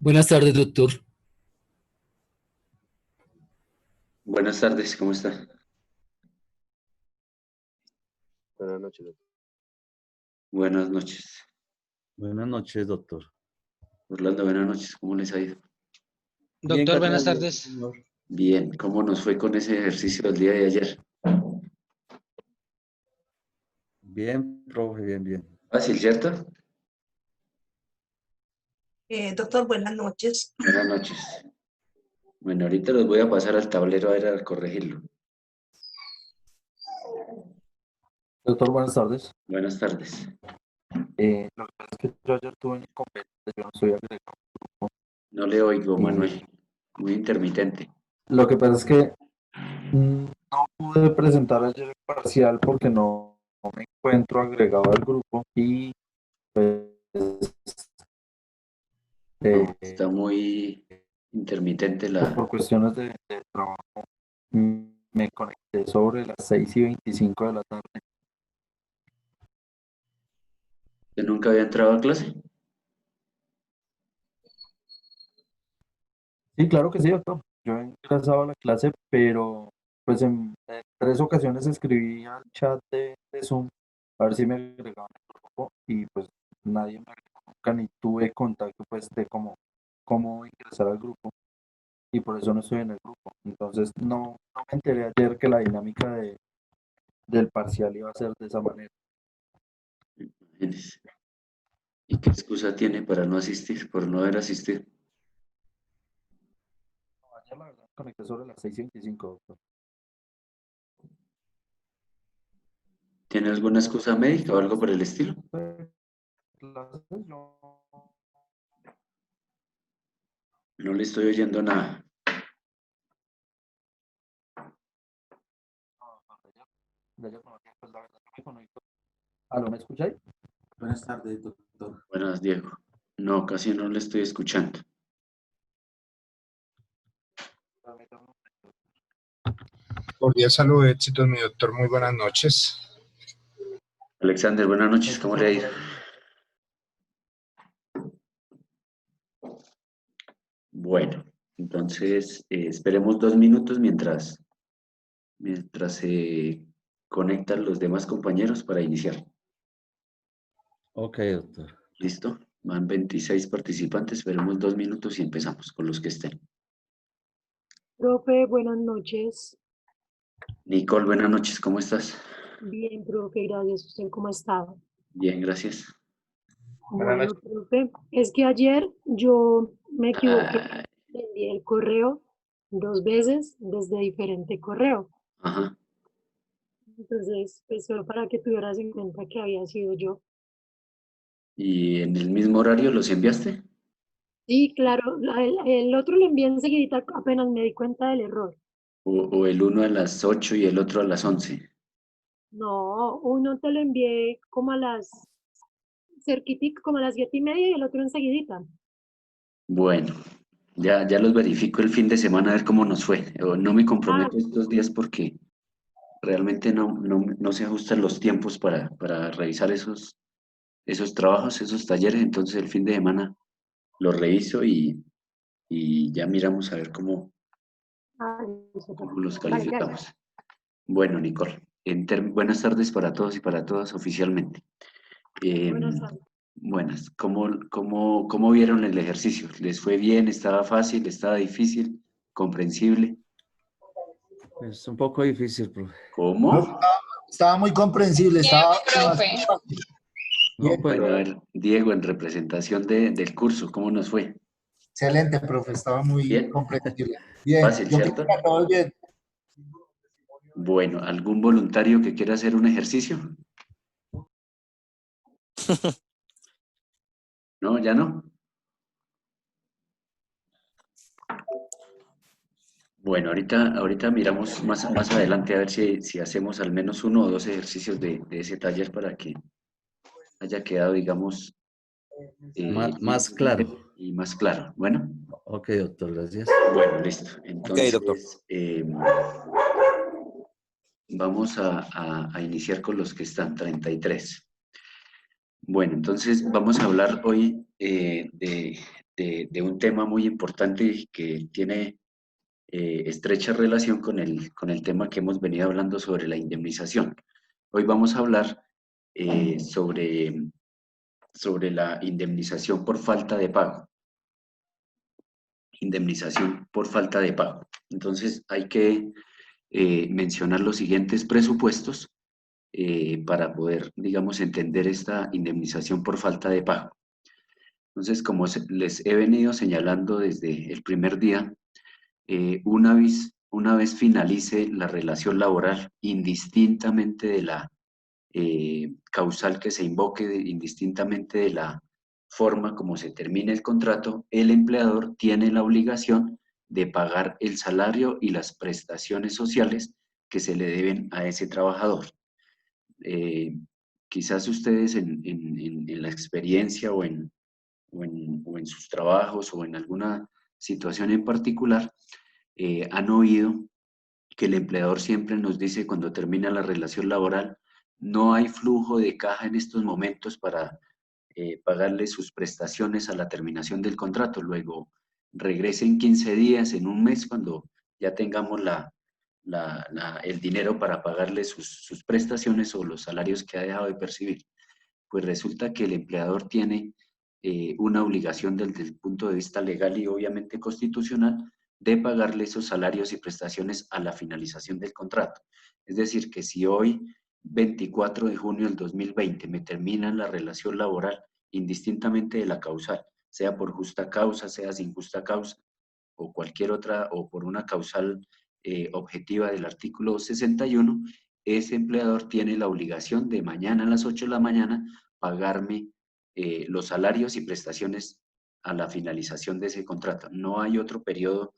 Buenas tardes, doctor. Buenas tardes, ¿cómo está? Buenas noches, doctor. Buenas noches. Buenas noches, doctor. Orlando, buenas noches, ¿cómo les ha ido? Bien, Doctor, gracias buenas a Dios, tardes. señor. Bien, ¿cómo nos fue con ese ejercicio del día de ayer? Bien, profe, bien, bien. Fácil, ¿cierto? Doctor, buenas noches. Buenas noches. Bueno, ahorita los voy a pasar al tablero a ver a corregirlo. Doctor, buenas tardes. Buenas tardes. Lo que pasa es que yo ayer tuve un inconveniente, yo no soy agregado. No le oigo, Y Manuel. Muy intermitente. lo que pasa es que no pude presentar ayer el parcial porque no me encuentro agregado al grupo y pues No, está muy intermitente por cuestiones de trabajo me conecté sobre las 6:25 de la tarde. ¿Usted nunca había entrado a clase? Sí, claro que sí, doctor. Yo he ingresado a la clase, pero pues en 3 ocasiones escribí al chat de Zoom a ver si me agregaban al grupo y pues nadie me agregó nunca ni tuve contacto pues de cómo ingresar al grupo y por eso no estoy en el grupo. Entonces no me enteré ayer que la dinámica del parcial iba a ser de esa manera. Imagínese. ¿Y qué excusa tiene para no asistir, por no haber asistido? Ayer la verdad me conecté sobre las 6:25, doctor. ¿Tiene alguna excusa médica o algo por el estilo? Clases, yo No le estoy oyendo nada. de ayer no, pues la verdad no me conecto. ¿Aló, me escucháis? Buenas tardes, doctor. Buenas, Diego. No, casi no le estoy escuchando. Cordial saludo, éxitos, mi doctor. Muy buenas noches. Alexander, buenas noches, ¿cómo le ha ido? Bueno, entonces esperemos 2 minutos mientras se conectan los demás compañeros para iniciar. Ok, doctor. ¿Listo? Van 26 participantes, esperemos 2 minutos y empezamos con los que estén. Profe, buenas noches. Nicole, buenas noches, ¿cómo estás? Bien, profe, gracias. ¿Usted cómo ha estado? Bien, gracias. Buenas Bueno, noches. profe, es que ayer yo me equivoqué, Ah, envié el correo 2 veces desde diferente correo. ajá. Entonces, pues solo para que tuvieras en cuenta que había sido yo. ¿Y en el mismo horario los enviaste? Sí, claro, el otro lo envié enseguida apenas me di cuenta del error. ¿O el uno a las 8 y el otro a las 11? No, uno te lo envié como a las cerquitic, como a las 7:30 y el otro enseguidita. Bueno, ya los verifico el fin de semana a ver cómo nos fue. No me Ah, comprometo estos días porque realmente no se ajustan los tiempos para revisar esos trabajos, esos talleres, entonces el fin de semana lo reviso y ya miramos a ver listo, cómo los vale, gracias. calificamos. Bueno, Nicole, buenas tardes para todos y para todas oficialmente. Buenas tardes. Buenas, ¿cómo vieron el ejercicio? ¿Les fue bien? ¿Estaba fácil? ¿Estaba difícil? ¿Comprensible? Es un poco difícil, profe. ¿Cómo? Estaba muy comprensible, estaba Profe, No, pues, Bueno, a ver, Diego, en representación del curso, ¿cómo nos fue? excelente, profe, estaba muy ¿Bien? comprensible. Bien, Fácil, yo creo ¿cierto? que a todos bien. Bueno, ¿algún voluntario que quiera hacer un ejercicio? ¿No? ¿Ya no? Bueno, ahorita miramos más adelante a ver si hacemos al menos 1 o 2 ejercicios de ese taller para que haya quedado, digamos, Más claro. y más claro. Bueno, Ok, doctor, gracias. bueno, listo. Entonces, doctor. vamos a iniciar con los que están, 33. Bueno, entonces vamos a hablar hoy de un tema muy importante y que tiene estrecha relación con el tema que hemos venido hablando sobre la indemnización. Hoy vamos a hablar sobre la indemnización por falta de pago. Indemnización por falta de pago. Entonces hay que mencionar los siguientes presupuestos para poder, digamos, entender esta indemnización por falta de pago. Entonces, como les he venido señalando desde el primer día, una vez finalice la relación laboral, indistintamente de la causal que se invoque, indistintamente de la forma como se termine el contrato, el empleador tiene la obligación de pagar el salario y las prestaciones sociales que se le deben a ese trabajador. Quizás ustedes en la experiencia o en sus trabajos o en alguna situación en particular, han oído que el empleador siempre nos dice cuando termina la relación laboral, no hay flujo de caja en estos momentos para pagarle sus prestaciones a la terminación del contrato. Luego regresen 15 días, en un mes, cuando ya tengamos el dinero para pagarle sus prestaciones o los salarios que ha dejado de percibir. Pues resulta que el empleador tiene una obligación desde el punto de vista legal y obviamente constitucional de pagarle esos salarios y prestaciones a la finalización del contrato. Es decir, que si hoy, 24 de junio del 2020, me terminan la relación laboral, indistintamente de la causal, sea por justa causa, sea sin justa causa, o cualquier otra, o por una causal objetiva del artículo 61, ese empleador tiene la obligación de mañana a las 8 de la mañana pagarme los salarios y prestaciones a la finalización de ese contrato. No hay otro periodo,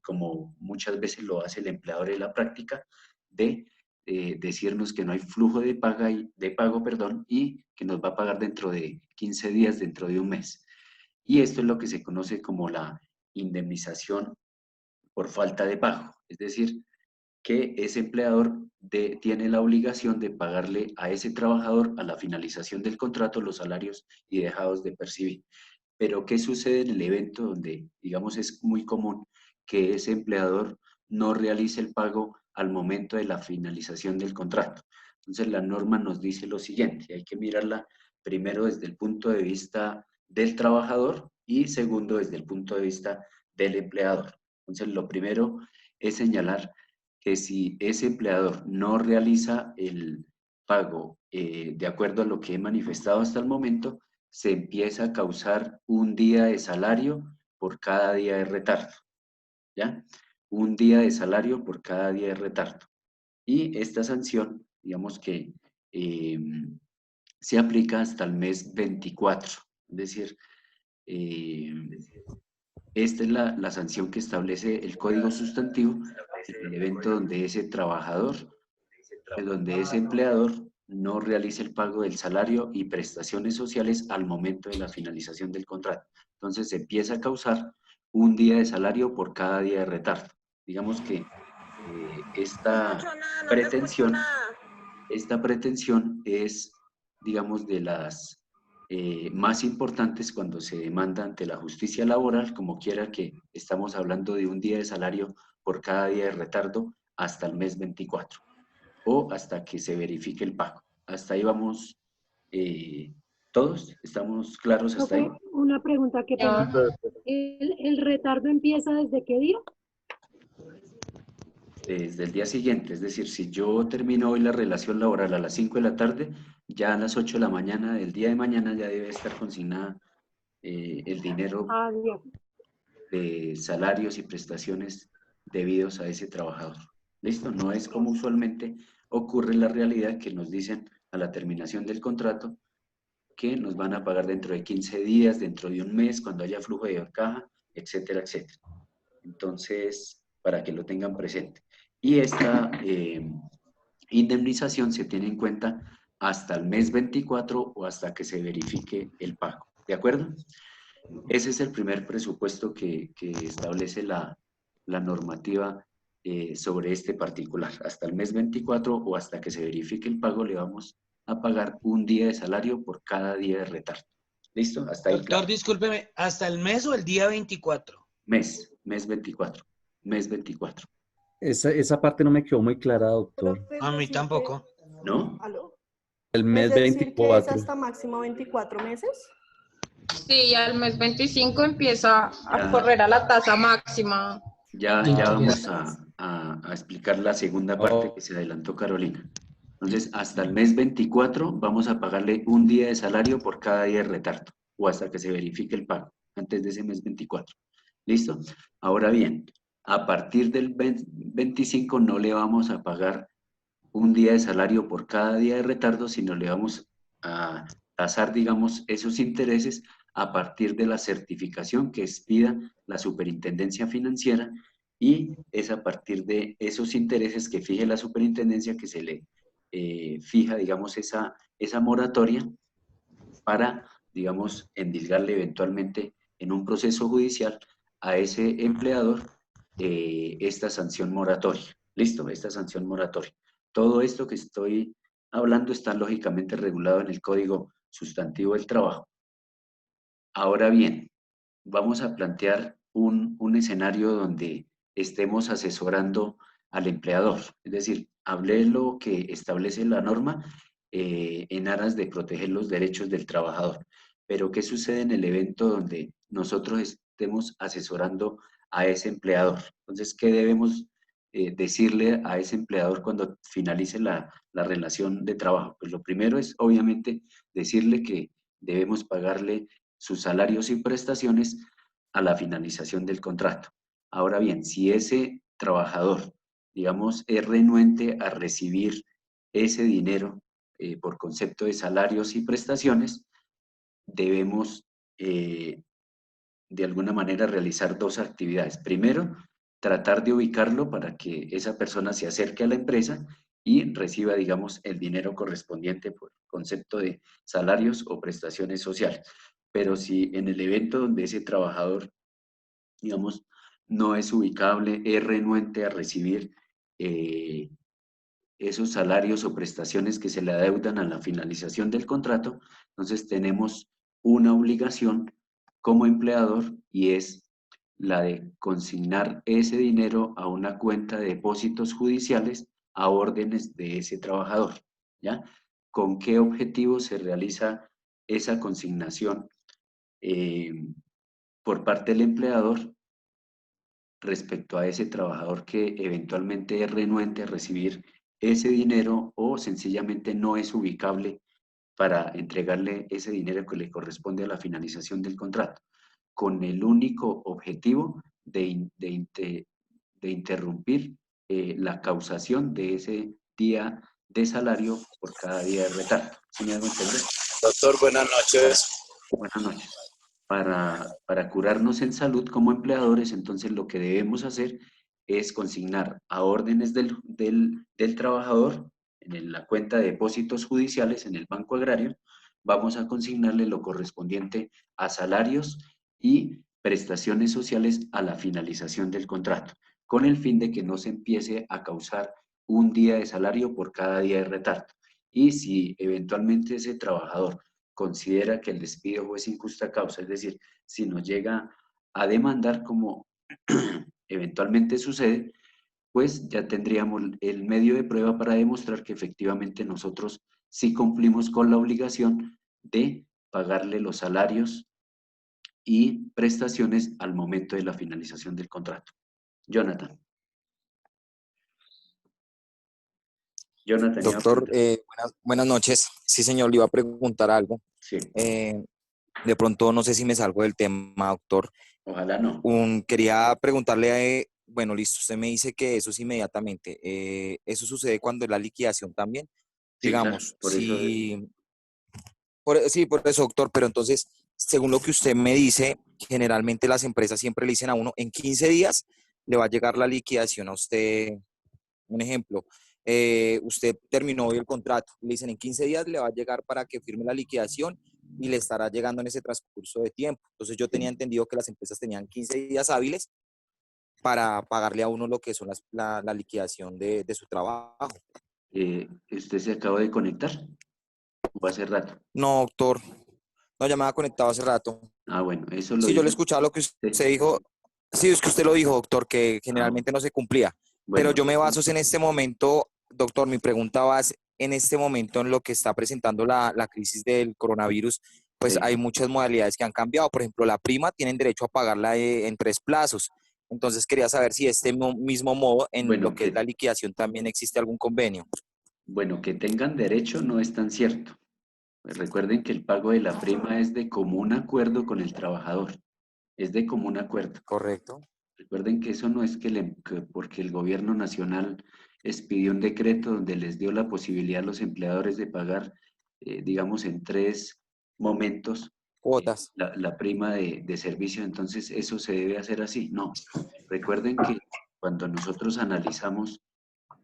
como muchas veces lo hace el empleador en la práctica, de decirnos que no hay flujo de pago, y que nos va a pagar dentro de 15 días, dentro de un mes. Y esto es lo que se conoce como la indemnización por falta de pago. Es decir, que ese empleador tiene la obligación de pagarle a ese trabajador a la finalización del contrato los salarios y dejados de percibir. Pero ¿qué sucede en el evento donde, digamos, es muy común que ese empleador no realice el pago al momento de la finalización del contrato? Entonces la norma nos dice lo siguiente, hay que mirarla primero desde el punto de vista del trabajador y segundo desde el punto de vista del empleador. Entonces lo primero es señalar que si ese empleador no realiza el pago de acuerdo a lo que he manifestado hasta el momento, se empieza a causar un día de salario por cada día de retardo, ¿ya? Un día de salario por cada día de retardo. Y esta sanción, digamos que se aplica hasta el mes 24, es decir, esta es la sanción que establece el Código Sustantivo en el evento donde ese trabajador, donde ese empleador no realice el pago del salario y prestaciones sociales al momento de la finalización del contrato. Entonces se empieza a causar un día de salario por cada día de retardo. Digamos que esta pretensión es, digamos, de las más importantes cuando se demanda ante la justicia laboral, como quiera que estamos hablando de un día de salario por cada día de retardo hasta el mes 24 o hasta que se verifique el pago. Hasta ahí vamos todos, ¿estamos claros hasta ahí? Una pregunta que ¿El retardo empieza desde qué día? Desde el día siguiente, es decir, si yo termino hoy la relación laboral a las 5 de la tarde, ya a las 8 de la mañana del día de mañana ya debe estar consignada el dinero de salarios y prestaciones debidos a ese trabajador. ¿Listo? No es como usualmente ocurre en la realidad, que nos dicen a la terminación del contrato que nos van a pagar dentro de 15 días, dentro de un mes, cuando haya flujo de caja, etcétera, etcétera. Entonces, para que lo tengan presente. Y esta indemnización se tiene en cuenta hasta el mes 24 o hasta que se verifique el pago. ¿De acuerdo? Ese es el primer presupuesto que establece la normativa sobre este particular. Hasta el mes 24 o hasta que se verifique el pago le vamos a pagar un día de salario por cada día de retardo. ¿Listo? Hasta ahí. Doctor, Claro. discúlpeme, ¿hasta el mes o el día 24? Mes 24. Mes 24. Esa parte no me quedó muy clara, doctor. Profe, es A mí decir tampoco. ¿No? ¿Aló? El ¿Es mes decir que es 24. hasta máximo 24 meses? Sí, al mes 25 empieza a Ya. correr a la tasa máxima. Ya vamos a explicar la segunda parte que se adelantó Carolina. Entonces, hasta el mes 24 vamos a pagarle un día de salario por cada día de retardo, o hasta que se verifique el pago, antes de ese mes 24. ¿Listo? Ahora bien, a partir del 25 no le vamos a pagar un día de salario por cada día de retardo, sino le vamos a tasar, digamos, esos intereses a partir de la certificación que expida la Superintendencia Financiera, y es a partir de esos intereses que fije la Superintendencia que se le fija, digamos, esa moratoria para, digamos, endilgarle eventualmente en un proceso judicial a ese empleador esta sanción moratoria. ¿Listo? Esta sanción moratoria. Todo esto que estoy hablando está lógicamente regulado en el Código Sustantivo del Trabajo. Ahora bien, vamos a plantear un escenario donde estemos asesorando al empleador. Es decir, hablé lo que establece la norma en aras de proteger los derechos del trabajador. Pero, ¿qué sucede en el evento donde nosotros estemos asesorando a ese empleador? Entonces, ¿qué debemos decirle a ese empleador cuando finalice la relación de trabajo? Pues lo primero es, obviamente, decirle que debemos pagarle sus salarios y prestaciones a la finalización del contrato. Ahora bien, si ese trabajador, digamos, es renuente a recibir ese dinero por concepto de salarios y prestaciones, debemos de alguna manera realizar dos actividades. Primero, tratar de ubicarlo para que esa persona se acerque a la empresa y reciba, digamos, el dinero correspondiente por concepto de salarios o prestaciones sociales. Pero si en el evento donde ese trabajador, digamos, no es ubicable, es renuente a recibir esos salarios o prestaciones que se le adeudan a la finalización del contrato, entonces tenemos una obligación como empleador, y es la de consignar ese dinero a una cuenta de depósitos judiciales a órdenes de ese trabajador, ¿ya? ¿Con qué objetivo se realiza esa consignación por parte del empleador respecto a ese trabajador que eventualmente es renuente a recibir ese dinero o sencillamente no es ubicable para entregarle ese dinero que le corresponde a la finalización del contrato, con el único objetivo de interrumpir la causación de ese día de salario por cada día de retardo? ¿Sí me hago entender? Doctor, buenas noches. Buenas noches. Para curarnos en salud como empleadores, entonces lo que debemos hacer es consignar a órdenes del trabajador en la cuenta de depósitos judiciales en el Banco Agrario. Vamos a consignarle lo correspondiente a salarios y prestaciones sociales a la finalización del contrato, con el fin de que no se empiece a causar un día de salario por cada día de retardo. Y si eventualmente ese trabajador considera que el despido fue sin justa causa, es decir, si nos llega a demandar, como eventualmente sucede, pues ya tendríamos el medio de prueba para demostrar que efectivamente nosotros sí cumplimos con la obligación de pagarle los salarios y prestaciones al momento de la finalización del contrato. Jonathan. Jonathan. Doctor, buenas noches. Sí, señor, le iba a preguntar algo. Sí. De pronto, no sé si me salgo del tema, doctor. Ojalá no. Quería preguntarle bueno, listo, usted me dice que eso es inmediatamente. ¿Eso sucede cuando es la liquidación también? Sí, claro, Digamos, por eso sí, por eso, doctor, pero entonces, según lo que usted me dice, generalmente las empresas siempre le dicen a uno, en 15 días le va a llegar la liquidación a usted. Un ejemplo, usted terminó hoy el contrato, le dicen en 15 días le va a llegar para que firme la liquidación y le estará llegando en ese transcurso de tiempo. Entonces yo tenía entendido que las empresas tenían 15 días hábiles para pagarle a uno lo que son la liquidación de su trabajo. ¿usted se acaba de conectar o hace rato? No, doctor, no, ya me había conectado hace rato. Ah, bueno, eso lo Sí, yo le hizo. escuchaba lo que usted Sí. dijo. Sí, es que usted lo dijo, doctor, que generalmente no se cumplía. Bueno, Pero yo me baso en este momento, doctor, mi pregunta va en este momento en lo que está presentando la crisis del coronavirus, pues sí. hay muchas modalidades que han cambiado. Por ejemplo, la prima tienen derecho a pagarla en 3 plazos. Entonces quería saber si este mismo modo en Bueno, lo que es la liquidación también existe algún convenio. Bueno, que tengan derecho no es tan cierto. Pues recuerden que el pago de la prima es de común acuerdo con el trabajador. Es de común acuerdo. Correcto. Recuerden que eso no es que porque el gobierno nacional expidió un decreto donde les dio la posibilidad a los empleadores de pagar, digamos, en 3 momentos Cuotas. la prima de servicio, entonces eso se debe hacer así. No. Recuerden que cuando nosotros analizamos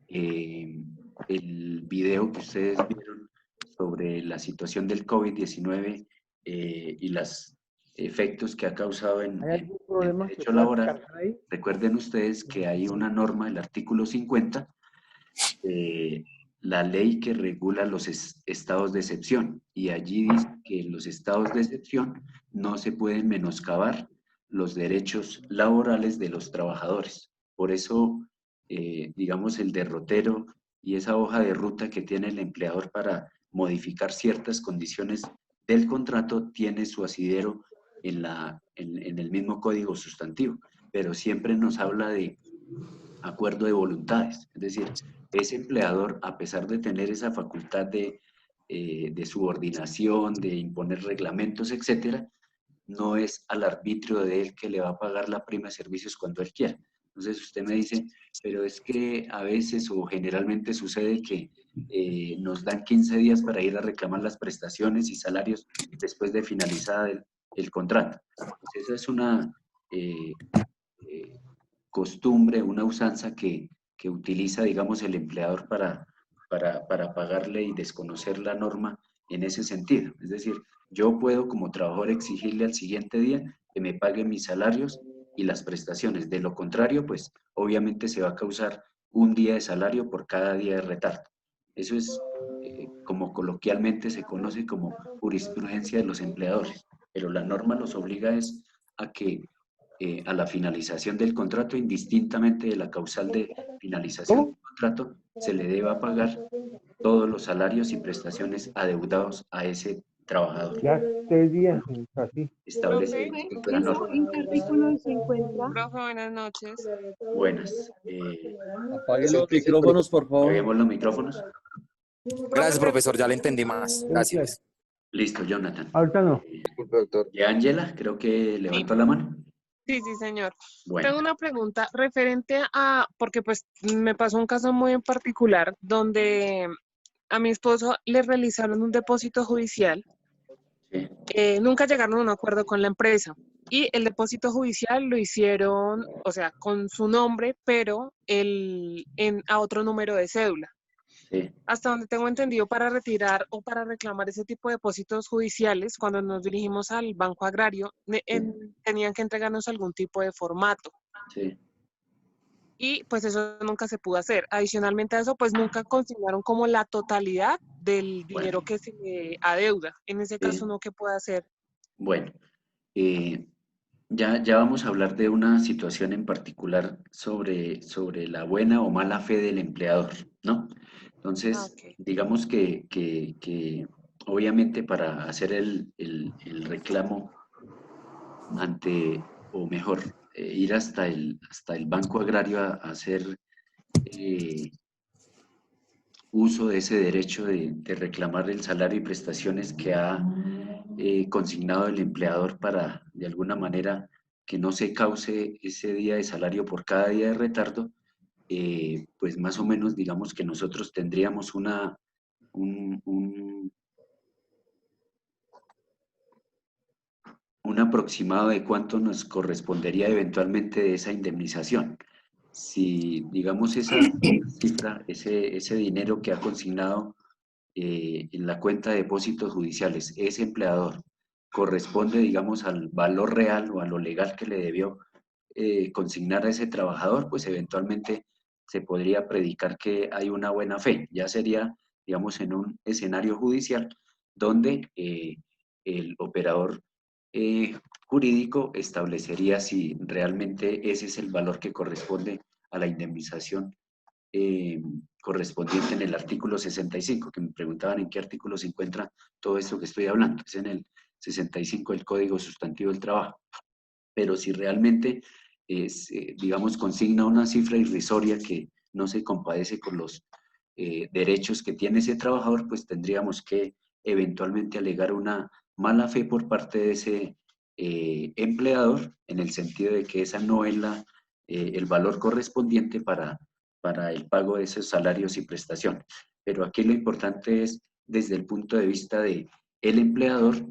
el video que ustedes vieron sobre la situación del COVID-19 y los efectos que ha causado en el derecho laboral, recuerden ustedes que hay una norma, el artículo 50, la ley que regula los estados de excepción, y allí dice que en los estados de excepción no se pueden menoscabar los derechos laborales de los trabajadores. Por eso, digamos, el derrotero y esa hoja de ruta que tiene el empleador para modificar ciertas condiciones del contrato tiene su asidero en el mismo código sustantivo, pero siempre nos habla de acuerdo de voluntades, es decir, ese empleador, a pesar de tener esa facultad de subordinación, de imponer reglamentos, etcétera, no es al arbitrio de él que le va a pagar la prima de servicios cuando él quiera. Entonces usted me dice, pero es que a veces o generalmente sucede que nos dan 15 días para ir a reclamar las prestaciones y salarios después de finalizada el contrato. Pues esa es una costumbre, una usanza que utiliza, digamos, el empleador para pagarle y desconocer la norma en ese sentido. Es decir, yo puedo como trabajador exigirle al siguiente día que me pague mis salarios y las prestaciones. De lo contrario, pues obviamente se va a causar un día de salario por cada día de retardo. Eso es como coloquialmente se conoce como jurisprudencia de los empleadores, pero la norma los obliga es a que a la finalización del contrato, indistintamente de la causal de finalización del contrato, se le deba pagar todos los salarios y prestaciones adeudados a ese trabajador. Ya 3 días, así. Establece la norma. ¿En qué artículo se encuentra? Profe, buenas noches. Buenas. Apaguen los micrófonos, por favor. Apaguemos los micrófonos. Gracias, profesor, ya le entendí más. Gracias. Listo, Jonathan. Ahorita no. Y Ángela, creo que levantó la mano. Sí, sí, señor. Bueno. Tengo una pregunta referente a, porque pues me pasó un caso muy en particular donde a mi esposo le realizaron un depósito judicial. Sí. Nunca llegaron a un acuerdo con la empresa y el depósito judicial lo hicieron, o sea, con su nombre, pero a otro número de cédula. Sí. Hasta donde tengo entendido, para retirar o para reclamar ese tipo de depósitos judiciales, cuando nos dirigimos al Banco Agrario, tenían que entregarnos algún tipo de formato. Sí. Y pues eso nunca se pudo hacer. Adicionalmente a eso, pues nunca consignaron como la totalidad del dinero que se le adeuda. En ese caso, ¿no? ¿Qué puede hacer? Bueno, ya vamos a hablar de una situación en particular sobre la buena o mala fe del empleador, ¿no? Entonces, digamos que obviamente para hacer el reclamo ante, o mejor, ir hasta el Banco Agrario a hacer uso de ese derecho de reclamar el salario y prestaciones que ha consignado el empleador para, de alguna manera, que no se cause ese día de salario por cada día de retardo, pues más o menos digamos que nosotros tendríamos un aproximado de cuánto nos correspondería eventualmente de esa indemnización. Si, digamos, esa cifra, ese dinero que ha consignado en la cuenta de depósitos judiciales ese empleador corresponde, digamos, al valor real o a lo legal que le debió consignar a ese trabajador, pues eventualmente se podría predicar que hay una buena fe. Ya sería, digamos, en un escenario judicial donde el operador jurídico establecería si realmente ese es el valor que corresponde a la indemnización correspondiente en el artículo 65, que me preguntaban en qué artículo se encuentra todo esto que estoy hablando. Es en el 65 del Código Sustantivo del Trabajo. Pero si realmente, digamos, consigna una cifra irrisoria que no se compadece con los derechos que tiene ese trabajador, pues tendríamos que eventualmente alegar una mala fe por parte de ese empleador, en el sentido de que esa no es el valor correspondiente para el pago de esos salarios y prestaciones. Pero aquí lo importante es, desde el punto de vista del empleador,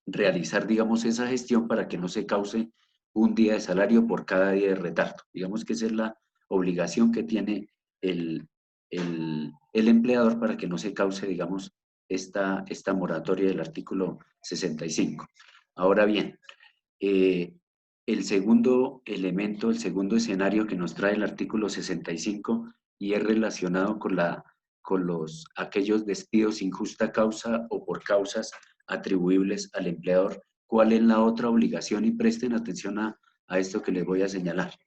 realizar, digamos, esa gestión para que no se cause un día de salario por cada día de retardo. Digamos que esa es la obligación que tiene el empleador para que no se cause, digamos, esta moratoria del artículo 65. Ahora bien, el segundo elemento, el segundo escenario que nos trae el artículo 65 y es relacionado con aquellos despidos sin justa causa o por causas atribuibles al empleador. ¿Cuál es la otra obligación? Y presten atención a esto que les voy a señalar.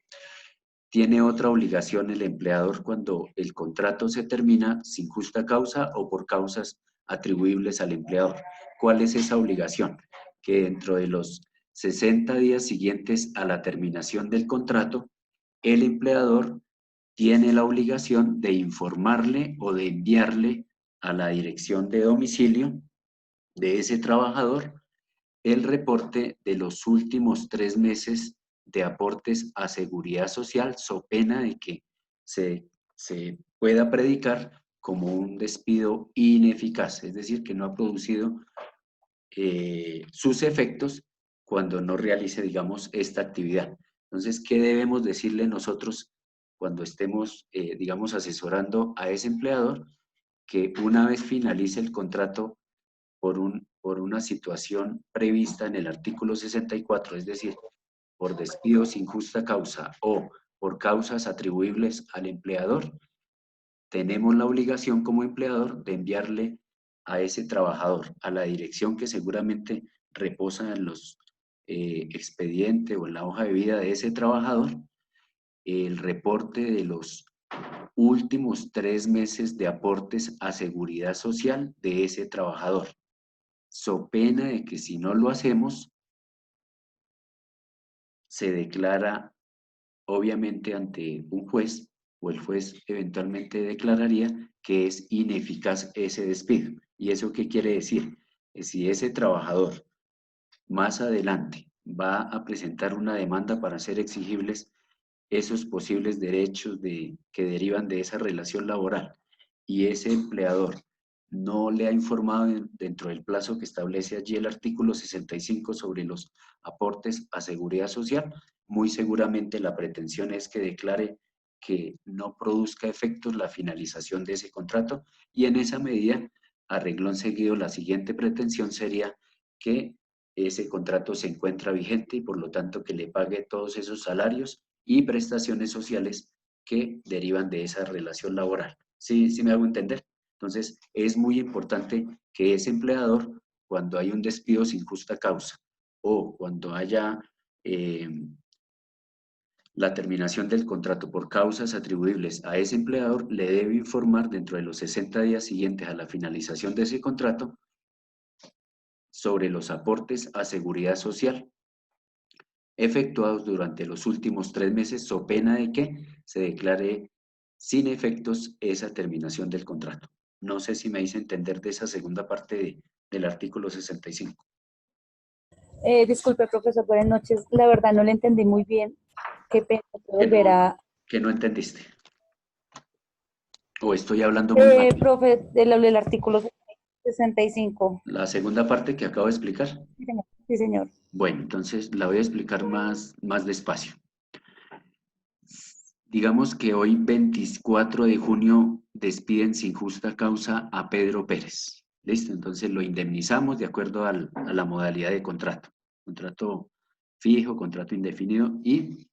Tiene otra obligación el empleador cuando el contrato se termina sin justa causa o por causas atribuibles al empleador. ¿Cuál es esa obligación? Que dentro de los 60 días siguientes a la terminación del contrato, el empleador tiene la obligación de informarle o de enviarle a la dirección de domicilio de ese trabajador el reporte de los últimos 3 meses de aportes a seguridad social, so pena de que se pueda predicar como un despido ineficaz, es decir, que no ha producido sus efectos cuando no realice, digamos, esta actividad. Entonces, ¿qué debemos decirle nosotros cuando estemos, digamos, asesorando a ese empleador? Que una vez finalice el contrato por una situación prevista en el artículo 64, es decir, por despido sin justa causa o por causas atribuibles al empleador, tenemos la obligación como empleador de enviarle a ese trabajador, a la dirección que seguramente reposa en los expedientes o en la hoja de vida de ese trabajador, el reporte de los últimos 3 meses de aportes a seguridad social de ese trabajador. So pena de que si no lo hacemos, se declara obviamente ante un juez, o el juez eventualmente declararía que es ineficaz ese despido. ¿Y eso qué quiere decir? Que si ese trabajador más adelante va a presentar una demanda para ser exigibles esos posibles derechos que derivan de esa relación laboral, y ese empleador no le ha informado dentro del plazo que establece allí el artículo 65 sobre los aportes a seguridad social, muy seguramente la pretensión es que declare que no produzca efectos la finalización de ese contrato, y en esa medida, a renglón seguido, la siguiente pretensión sería que ese contrato se encuentra vigente y por lo tanto que le pague todos esos salarios y prestaciones sociales que derivan de esa relación laboral. ¿Sí me hago entender? Entonces, es muy importante que ese empleador, cuando hay un despido sin justa causa o cuando haya la terminación del contrato por causas atribuibles a ese empleador, le debe informar dentro de los 60 días siguientes a la finalización de ese contrato sobre los aportes a seguridad social efectuados durante los últimos 3 meses, so pena de que se declare sin efectos esa terminación del contrato. No sé si me hice entender de esa segunda parte del artículo 65. Disculpe, profesor, buenas noches. La verdad no le entendí muy bien. Qué pena Que volver no, a... que no entendiste. O estoy hablando muy rápido. profe, del artículo 65. La segunda parte que acabo de explicar. Sí, señor. Sí, señor. Bueno, entonces la voy a explicar más despacio. Digamos que hoy, 24 de junio, despiden sin justa causa a Pedro Pérez. ¿Listo? Entonces lo indemnizamos de acuerdo a la modalidad de contrato. Contrato fijo, contrato indefinido y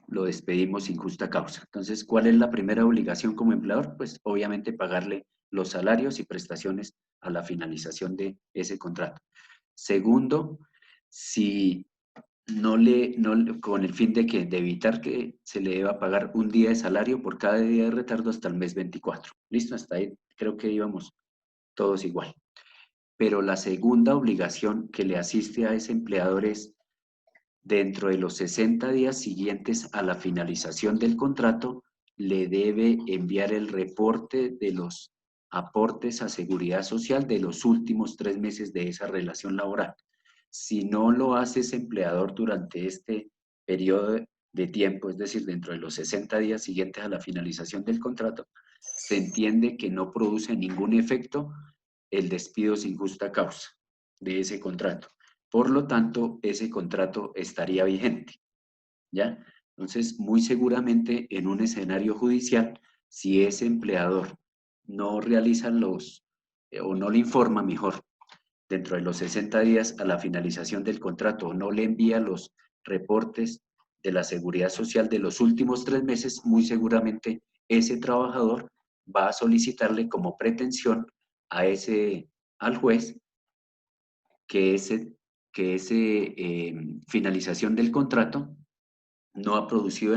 lo despedimos sin justa causa. Entonces, ¿cuál es la primera obligación como empleador? Pues obviamente pagarle los salarios y prestaciones a la finalización de ese contrato. Segundo, si con el fin de evitar que se le deba pagar un día de salario por cada día de retardo hasta el mes 24. ¿Listo? Hasta ahí creo que íbamos todos igual. Pero la segunda obligación que le asiste a ese empleador es, dentro de los 60 días siguientes a la finalización del contrato, le debe enviar el reporte de los aportes a seguridad social de los últimos 3 meses de esa relación laboral. Si no lo hace ese empleador durante este periodo de tiempo, es decir, dentro de los 60 días siguientes a la finalización del contrato, se entiende que no produce ningún efecto el despido sin justa causa de ese contrato. Por lo tanto, ese contrato estaría vigente, ¿ya? Entonces, muy seguramente en un escenario judicial, si ese empleador no realiza o no le informa mejor, dentro de los 60 días a la finalización del contrato, o no le envía los reportes de la seguridad social de los últimos 3 meses, muy seguramente ese trabajador va a solicitarle como pretensión al juez que finalización del contrato no ha producido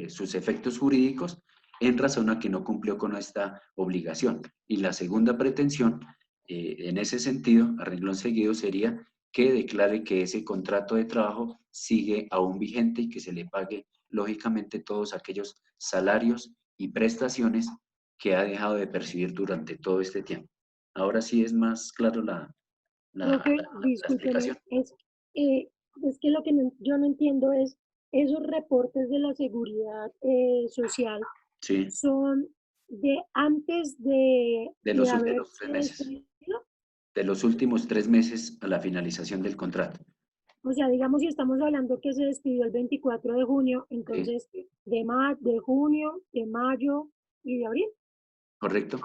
sus efectos jurídicos en razón a que no cumplió con esta obligación. Y la segunda pretensión, en ese sentido, a renglón seguido, sería que declare que ese contrato de trabajo sigue aún vigente y que se le pague, lógicamente, todos aquellos salarios y prestaciones que ha dejado de percibir durante todo este tiempo. Ahora sí es más claro la Profe, explicación. discúlpeme, es que lo que yo no entiendo es, esos reportes de la seguridad social Sí, son de antes de los haberse últimos 3 meses. despedido. De los últimos 3 meses a la finalización del contrato. O sea, digamos, si estamos hablando que se despidió el 24 de junio, entonces de junio, de mayo y de abril. Correcto,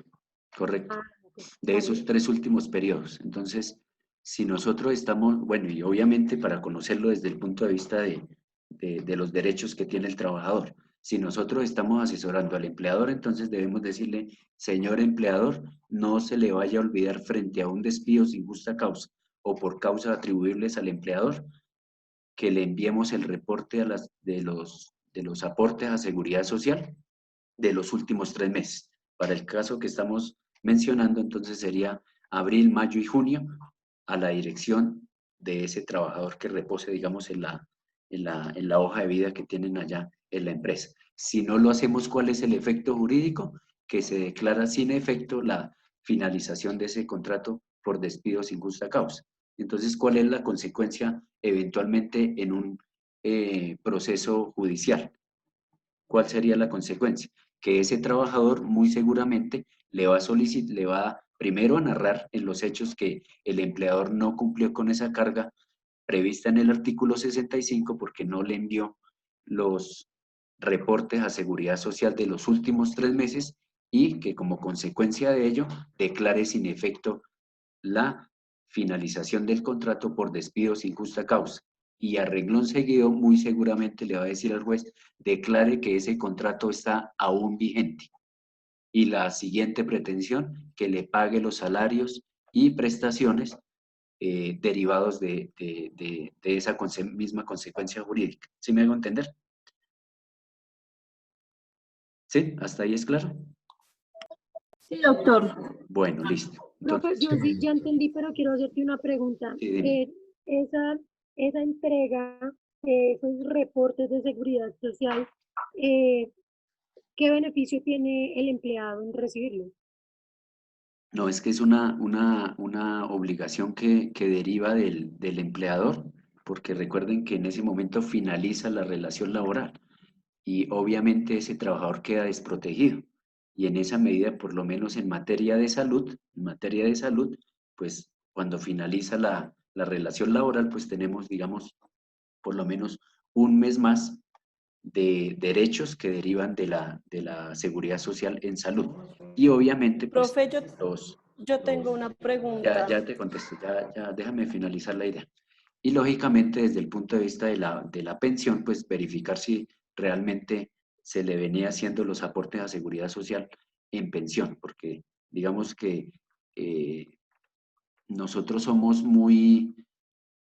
correcto. Ok, De está esos bien. 3 últimos periodos. Entonces, si nosotros estamos, bueno, y obviamente para conocerlo desde el punto de vista de los derechos que tiene el trabajador, si nosotros estamos asesorando al empleador, entonces debemos decirle, señor empleador, no se le vaya a olvidar frente a un despido sin justa causa o por causas atribuibles al empleador, que le enviemos el reporte de los aportes a seguridad social de los últimos 3 meses. Para el caso que estamos mencionando, entonces sería abril, mayo y junio, a la dirección de ese trabajador que repose, digamos, en la hoja de vida que tienen allá en la empresa. Si no lo hacemos, ¿cuál es el efecto jurídico? Que se declara sin efecto la finalización de ese contrato por despido sin justa causa. Entonces, ¿cuál es la consecuencia eventualmente en un proceso judicial? ¿Cuál sería la consecuencia? Que ese trabajador muy seguramente le va primero a narrar en los hechos que el empleador no cumplió con esa carga prevista en el artículo 65 porque no le envió los reportes a seguridad social de los últimos 3 meses y que como consecuencia de ello declare sin efecto la finalización del contrato por despido sin justa causa. Y a renglón seguido, muy seguramente le va a decir al juez, declare que ese contrato está aún vigente. Y la siguiente pretensión, que le pague los salarios y prestaciones derivados de esa misma consecuencia jurídica. ¿Sí me hago entender? ¿Sí? ¿Hasta ahí es claro? Sí, doctor. Bueno, listo. Profe, Entonces, yo sí ya entendí, pero quiero hacerte una pregunta. sí, dime. Esa entrega de esos reportes de seguridad social, ¿qué beneficio tiene el empleado en recibirlo? No, es que es una obligación que deriva del empleador, porque recuerden que en ese momento finaliza la relación laboral y obviamente ese trabajador queda desprotegido. Y en esa medida, por lo menos en materia de salud, pues cuando finaliza la relación laboral, pues tenemos, digamos, por lo menos un mes más de derechos que derivan de la seguridad social en salud. Y obviamente, pues, Profe, los, yo tengo una pregunta. ya te contesto, ya déjame finalizar la idea. Y lógicamente, desde el punto de vista de la pensión, pues verificar si realmente se le venía haciendo los aportes a seguridad social en pensión, porque digamos que nosotros somos muy,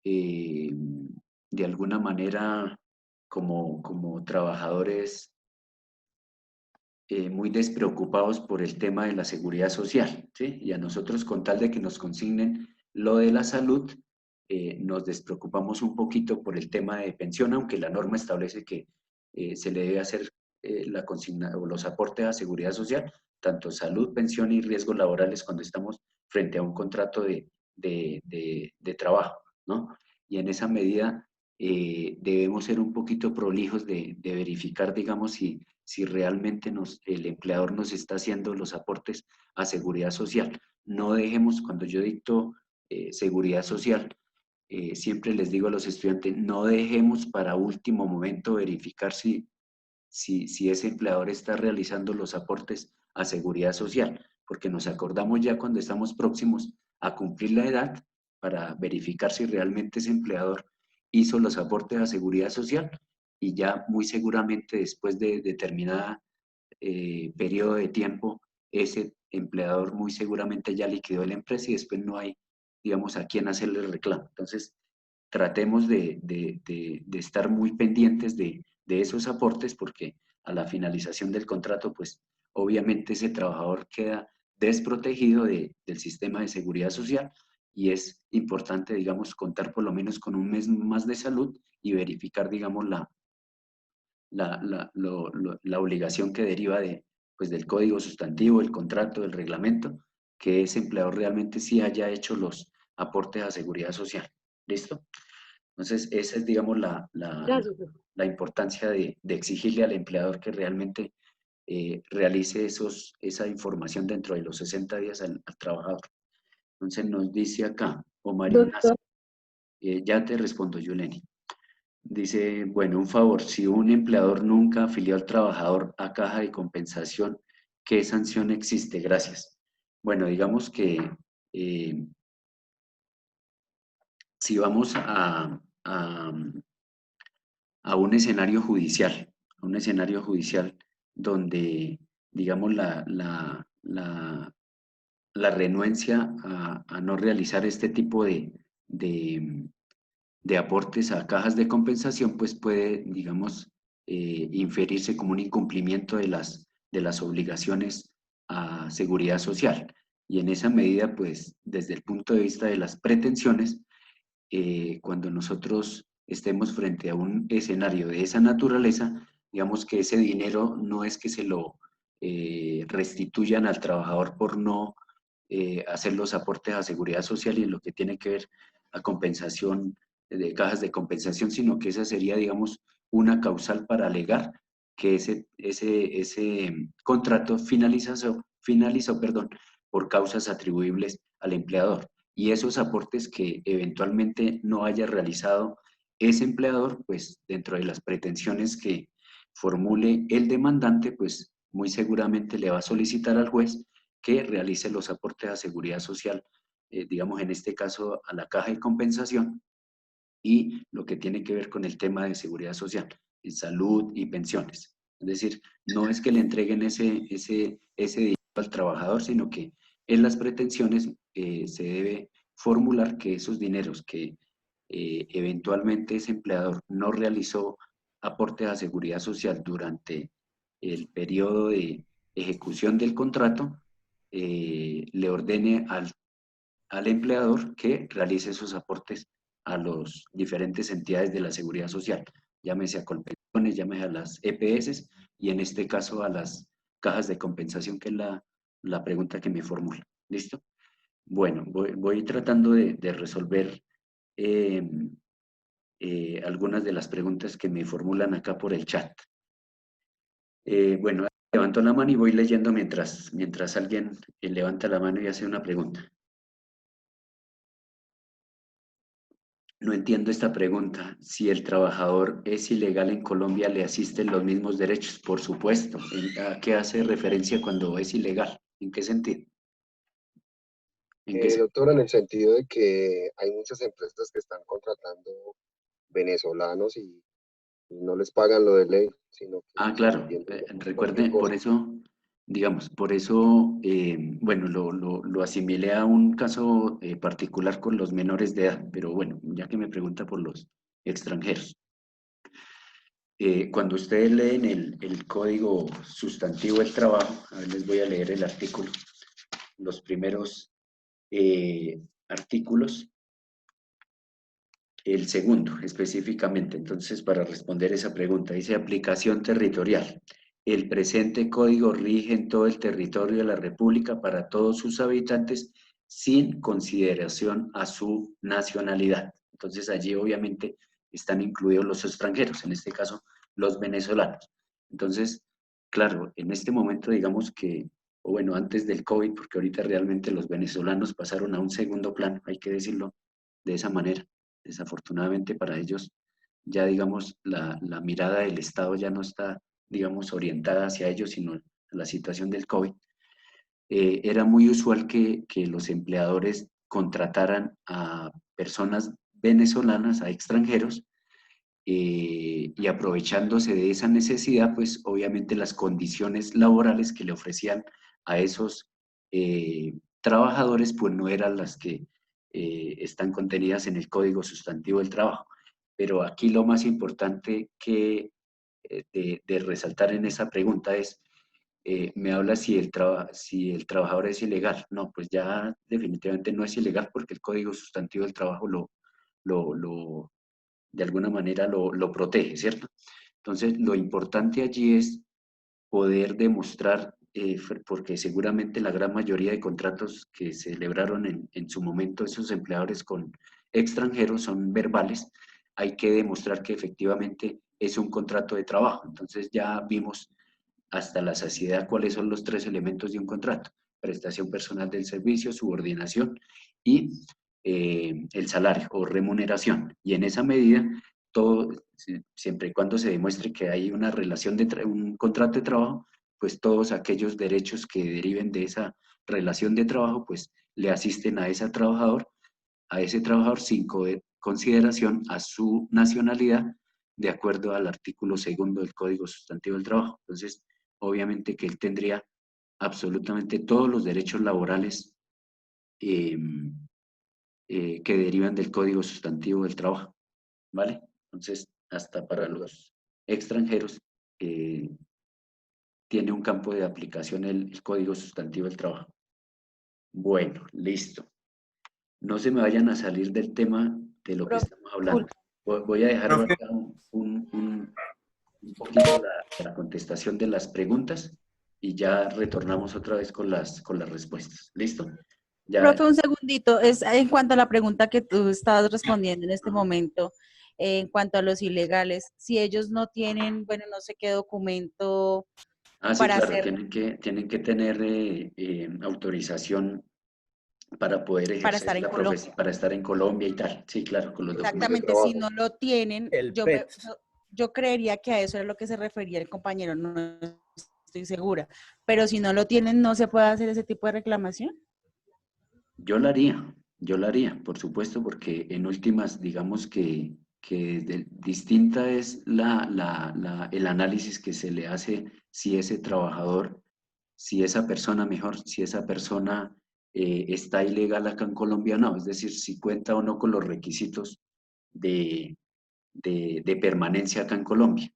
de alguna manera, como trabajadores muy despreocupados por el tema de la seguridad social, ¿sí? Y a nosotros, con tal de que nos consignen lo de la salud, nos despreocupamos un poquito por el tema de pensión, aunque la norma establece que se le debe hacer la consigna o los aportes a seguridad social, tanto salud, pensión y riesgos laborales cuando estamos frente a un contrato de trabajo, ¿no? Y en esa medida debemos ser un poquito prolijos de verificar, digamos, si realmente el empleador nos está haciendo los aportes a seguridad social. No dejemos, cuando yo dicto seguridad social, siempre les digo a los estudiantes, no dejemos para último momento verificar si ese empleador está realizando los aportes a seguridad social, porque nos acordamos ya cuando estamos próximos a cumplir la edad para verificar si realmente ese empleador hizo los aportes a seguridad social y ya muy seguramente después de determinada periodo de tiempo, ese empleador muy seguramente ya liquidó la empresa y después no hay, digamos, a quién hacerle el reclamo. Entonces, tratemos de estar muy pendientes de esos aportes porque a la finalización del contrato, pues obviamente ese trabajador queda desprotegido del sistema de seguridad social y es importante, digamos, contar por lo menos con un mes más de salud y verificar, digamos, la obligación que deriva pues, del código sustantivo, el contrato, el reglamento, que ese empleador realmente sí haya hecho los aportes a seguridad social. ¿Listo? Entonces, esa es, digamos, Gracias, profe. la importancia de exigirle al empleador que realmente realice esa información dentro de los 60 días al trabajador. Entonces, nos dice acá, Omar Ignacio, ya te respondo, Yuleni. Dice, bueno, un favor, si un empleador nunca afilió al trabajador a caja de compensación, ¿qué sanción existe? Gracias. Bueno, digamos que si vamos a un escenario judicial, donde, digamos, la renuencia a no realizar este tipo de aportes a cajas de compensación, pues puede, digamos, inferirse como un incumplimiento de las obligaciones a seguridad social. Y en esa medida, pues, desde el punto de vista de las pretensiones, cuando nosotros estemos frente a un escenario de esa naturaleza, digamos que ese dinero no es que se lo restituyan al trabajador por no hacer los aportes a seguridad social y en lo que tiene que ver a compensación de cajas de compensación, sino que esa sería, digamos, una causal para alegar que ese contrato finalizó, por causas atribuibles al empleador. Y esos aportes que eventualmente no haya realizado ese empleador, pues dentro de las pretensiones que formule el demandante, pues muy seguramente le va a solicitar al juez que realice los aportes a seguridad social, digamos en este caso a la caja de compensación, y lo que tiene que ver con el tema de seguridad social, en salud y pensiones. Es decir, no es que le entreguen ese dinero al trabajador, sino que en las pretensiones se debe formular que esos dineros que eventualmente ese empleador no realizó aportes a seguridad social durante el periodo de ejecución del contrato, le ordene al empleador que realice esos aportes a las diferentes entidades de la seguridad social, llámese a Colpensiones, llámese a las EPS y en este caso a las cajas de compensación, que es la pregunta que me formula. ¿Listo? Bueno, voy tratando de resolver algunas de las preguntas que me formulan acá por el chat. Bueno, levanto la mano y voy leyendo mientras alguien levanta la mano y hace una pregunta. No entiendo esta pregunta. Si el trabajador es ilegal en Colombia, ¿le asisten los mismos derechos? Por supuesto. ¿A qué hace referencia cuando es ilegal? ¿En qué sentido? Doctor, en el sentido de que hay muchas empresas que están contratando venezolanos y no les pagan lo de ley, sino que Claro. cualquier Recuerden, cosa. por eso, digamos, bueno, lo asimilé a un caso particular con los menores de edad, pero bueno, ya que me pregunta por los extranjeros. Cuando ustedes leen el Código Sustantivo del Trabajo, a ver, les voy a leer el artículo, los primeros artículos, el segundo específicamente. Entonces, para responder esa pregunta, dice aplicación territorial. El presente código rige en todo el territorio de la República para todos sus habitantes sin consideración a su nacionalidad. Entonces, allí obviamente están incluidos los extranjeros, en este caso los venezolanos. Entonces, claro, en este momento digamos que, o bueno, antes del COVID, porque ahorita realmente los venezolanos pasaron a un segundo plano, hay que decirlo de esa manera. Desafortunadamente para ellos, ya digamos, la mirada del Estado ya no está, digamos, orientada hacia ellos, sino a la situación del COVID. Era muy usual que los empleadores contrataran a personas venezolanas, a extranjeros, y aprovechándose de esa necesidad, pues obviamente las condiciones laborales que le ofrecían a esos trabajadores, pues no eran las que están contenidas en el Código Sustantivo del Trabajo. Pero aquí lo más importante que de resaltar en esa pregunta es, me habla si el trabajador es ilegal. No, pues ya definitivamente no es ilegal porque el Código Sustantivo del Trabajo de alguna manera lo protege, ¿cierto? Entonces, lo importante allí es poder demostrar, porque seguramente la gran mayoría de contratos que se celebraron en su momento esos empleadores con extranjeros son verbales, hay que demostrar que efectivamente es un contrato de trabajo. Entonces ya vimos hasta la saciedad cuáles son los 3 elementos de un contrato: prestación personal del servicio, subordinación y el salario o remuneración. Y en esa medida, todo, siempre y cuando se demuestre que hay una relación un contrato de trabajo, pues todos aquellos derechos que deriven de esa relación de trabajo, pues le asisten a ese trabajador sin consideración a su nacionalidad, de acuerdo al artículo 2 del Código Sustantivo del Trabajo. Entonces, obviamente que él tendría absolutamente todos los derechos laborales que derivan del Código Sustantivo del Trabajo, ¿vale? Entonces, hasta para los extranjeros tiene un campo de aplicación el Código Sustantivo del Trabajo. Bueno, listo. No se me vayan a salir del tema de lo que estamos hablando. Voy a dejar acá un poquito la contestación de las preguntas y ya retornamos otra vez con las respuestas. ¿Listo? Ya. Profe, un segundito. Es en cuanto a la pregunta que tú estabas respondiendo en este momento, en cuanto a los ilegales, si ellos no tienen, bueno, no sé qué documento Sí, para claro, hacer, tienen que tener autorización para poder para ejercer estar en la Colombia. profesión, para estar en Colombia y tal. Sí, claro, con los documentos. Exactamente, si no lo tienen, El yo, PET. yo creería que a eso es lo que se refería el compañero, no estoy segura. Pero si no lo tienen, ¿no se puede hacer ese tipo de reclamación? Yo la haría, por supuesto, porque en últimas, digamos que distinta es el análisis que se le hace si ese trabajador, si esa persona está ilegal acá en Colombia o no, es decir, si cuenta o no con los requisitos de permanencia acá en Colombia.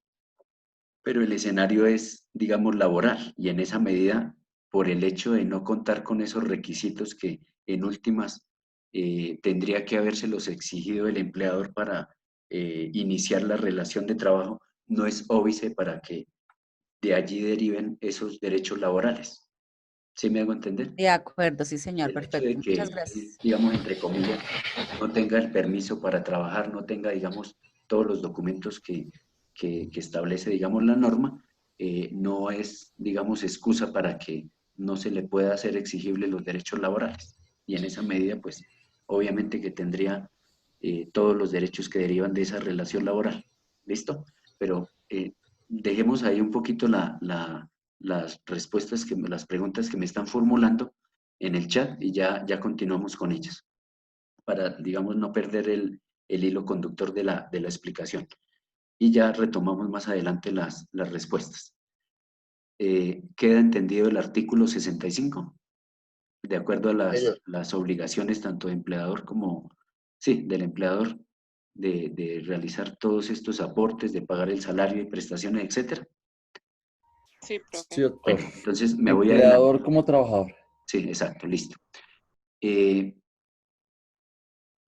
Pero el escenario es, digamos, laboral, y en esa medida, por el hecho de no contar con esos requisitos que en últimas tendría que habérselos exigido el empleador para iniciar la relación de trabajo, no es óbice para que de allí deriven esos derechos laborales. ¿Sí me hago entender? De acuerdo, sí, señor, El hecho perfecto. de que, Muchas gracias. digamos, entre comillas, no tenga el permiso para trabajar, no tenga, digamos, todos los documentos que establece, digamos, la norma, no es, digamos, excusa para que no se le pueda hacer exigible los derechos laborales. Y en esa medida, pues, obviamente que tendría todos los derechos que derivan de esa relación laboral. ¿Listo? Pero dejemos ahí un poquito las respuestas, las preguntas que me están formulando en el chat y ya continuamos con ellas, para, digamos, no perder el hilo conductor de la explicación. Y ya retomamos más adelante las respuestas. ¿Queda entendido el artículo 65? De acuerdo a las obligaciones tanto de empleador como, sí, del empleador, de realizar todos estos aportes, de pagar el salario y prestaciones, etcétera. Sí, profe. Sí, doctor. Bueno, entonces me voy a Empleador adelantar. como trabajador. Sí, exacto, listo.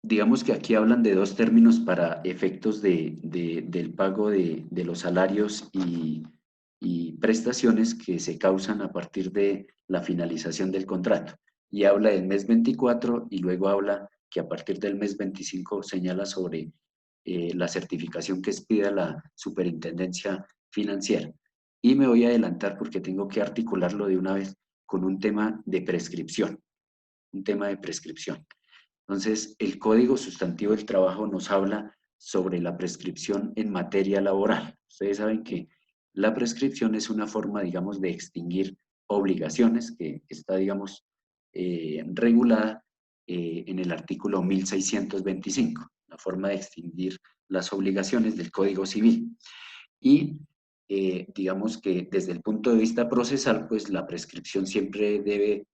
Digamos que aquí hablan de dos términos para efectos del pago de los salarios y prestaciones que se causan a partir de la finalización del contrato. Y habla del mes 24 y luego habla que a partir del mes 25 señala sobre la certificación que expida la superintendencia financiera. Y me voy a adelantar porque tengo que articularlo de una vez con un tema de prescripción. Un tema de prescripción. Entonces, el Código Sustantivo del Trabajo nos habla sobre la prescripción en materia laboral. Ustedes saben que la prescripción es una forma, digamos, de extinguir obligaciones que está, digamos, regulada en el artículo 1625, la forma de extinguir las obligaciones del Código Civil. Y digamos que desde el punto de vista procesal, pues la prescripción siempre debe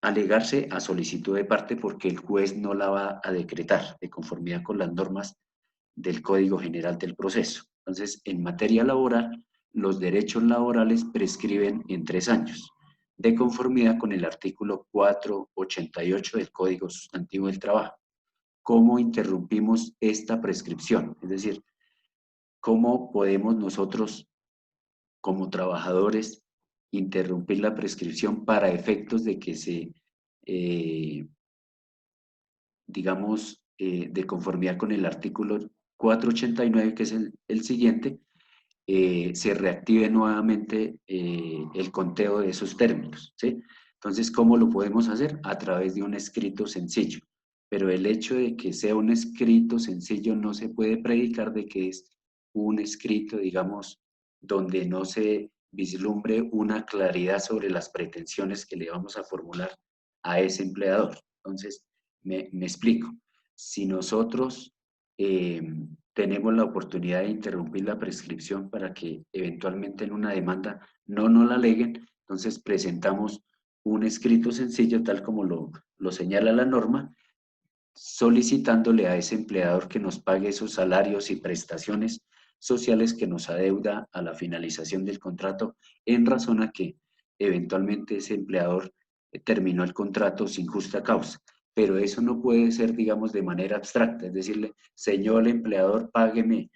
alegarse a solicitud de parte porque el juez no la va a decretar de conformidad con las normas del Código General del Proceso. Entonces, en materia laboral, los derechos laborales prescriben en 3 años, de conformidad con el artículo 488 del Código Sustantivo del Trabajo. ¿Cómo interrumpimos esta prescripción? Es decir, ¿cómo podemos nosotros, como trabajadores, interrumpir la prescripción para efectos de que se, digamos, de conformidad con el artículo 489, que es el siguiente, se reactive nuevamente el conteo de esos términos, ¿sí? Entonces, ¿cómo lo podemos hacer? A través de un escrito sencillo. Pero el hecho de que sea un escrito sencillo no se puede predicar de que es un escrito, digamos, donde no se vislumbre una claridad sobre las pretensiones que le vamos a formular a ese empleador. Entonces, me explico. Si nosotros tenemos la oportunidad de interrumpir la prescripción para que eventualmente en una demanda no nos la aleguen, entonces presentamos un escrito sencillo, tal como lo señala la norma, solicitándole a ese empleador que nos pague esos salarios y prestaciones sociales que nos adeuda a la finalización del contrato, en razón a que eventualmente ese empleador terminó el contrato sin justa causa. Pero eso no puede ser, digamos, de manera abstracta, es decirle, señor empleador, págueme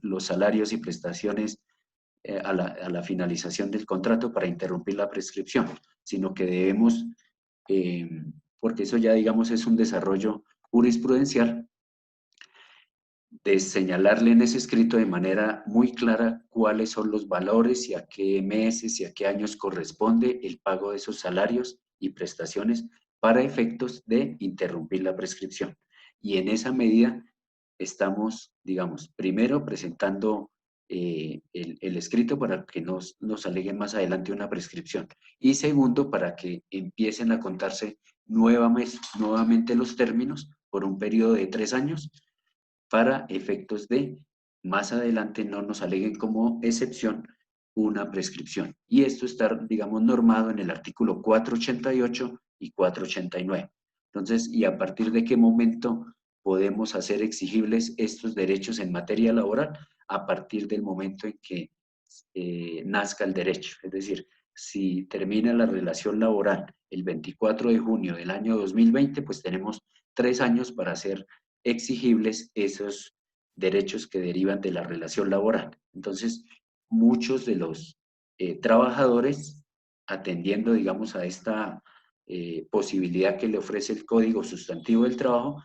los salarios y prestaciones a la finalización del contrato para interrumpir la prescripción, sino que debemos, porque eso ya, digamos, es un desarrollo jurisprudencial, de señalarle en ese escrito de manera muy clara cuáles son los valores y a qué meses y a qué años corresponde el pago de esos salarios y prestaciones para efectos de interrumpir la prescripción. Y en esa medida estamos, digamos, primero presentando el escrito para que nos aleguen más adelante una prescripción. Y segundo, para que empiecen a contarse nuevamente los términos por un periodo de 3 años para efectos de más adelante no nos aleguen como excepción una prescripción. Y esto está, digamos, normado en el artículo 488 y 489. Entonces, ¿y a partir de qué momento podemos hacer exigibles estos derechos en materia laboral? A partir del momento en que nazca el derecho. Es decir, si termina la relación laboral el 24 de junio del año 2020, pues tenemos 3 años para hacer exigibles esos derechos que derivan de la relación laboral. Entonces, muchos de los trabajadores atendiendo, digamos, a esta posibilidad que le ofrece el Código Sustantivo del Trabajo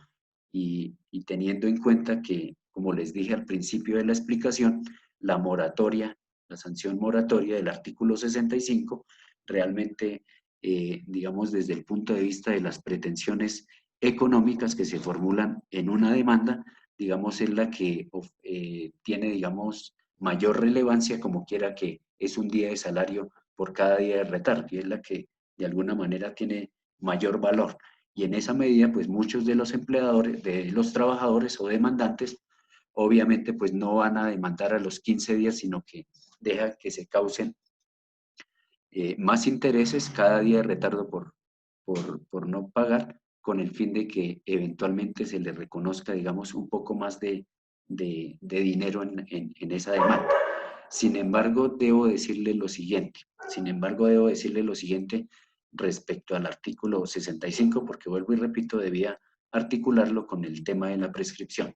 y teniendo en cuenta que, como les dije al principio de la explicación, la moratoria, la sanción moratoria del artículo 65, realmente, digamos, desde el punto de vista de las pretensiones económicas que se formulan en una demanda, digamos, es la que tiene, digamos, mayor relevancia, como quiera que es un día de salario por cada día de retardo, y es la que de alguna manera tiene mayor valor. Y en esa medida, pues muchos de los empleadores, de los trabajadores o demandantes, obviamente pues no van a demandar a los 15 días, sino que deja que se causen más intereses cada día de retardo por no pagar, con el fin de que eventualmente se le reconozca, digamos, un poco más de dinero en esa demanda. Sin embargo, debo decirle lo siguiente, respecto al artículo 65, porque vuelvo y repito, debía articularlo con el tema de la prescripción.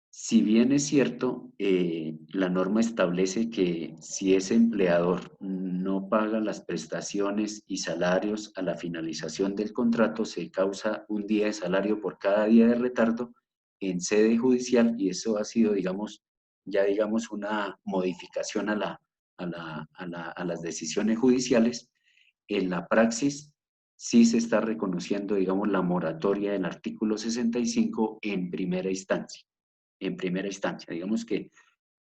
Si bien es cierto, la norma establece que si ese empleador no paga las prestaciones y salarios a la finalización del contrato, se causa un día de salario por cada día de retardo en sede judicial, y eso ha sido, digamos, una modificación a las decisiones judiciales. En la praxis sí se está reconociendo, digamos, la moratoria del artículo 65 en primera instancia. Digamos que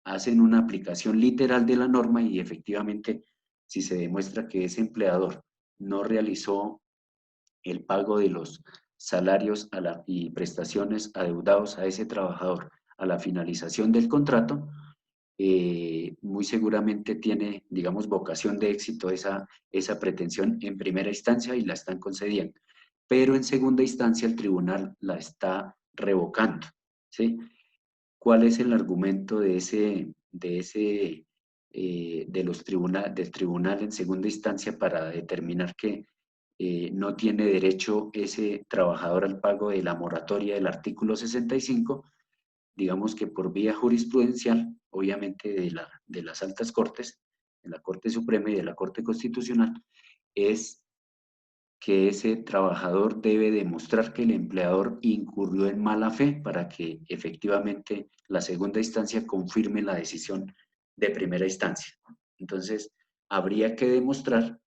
hacen una aplicación literal de la norma y efectivamente, si se demuestra que ese empleador no realizó el pago de los salarios y prestaciones adeudados a ese trabajador a la finalización del contrato, muy seguramente tiene, digamos, vocación de éxito esa pretensión en primera instancia y la están concediendo. Pero en segunda instancia el tribunal la está revocando, ¿sí? ¿Cuál es el argumento del tribunal en segunda instancia para determinar que no tiene derecho ese trabajador al pago de la moratoria del artículo 65? Digamos que por vía jurisprudencial, obviamente de las altas cortes, de la Corte Suprema y de la Corte Constitucional, es que ese trabajador debe demostrar que el empleador incurrió en mala fe para que efectivamente la segunda instancia confirme la decisión de primera instancia. Entonces, habría que demostrar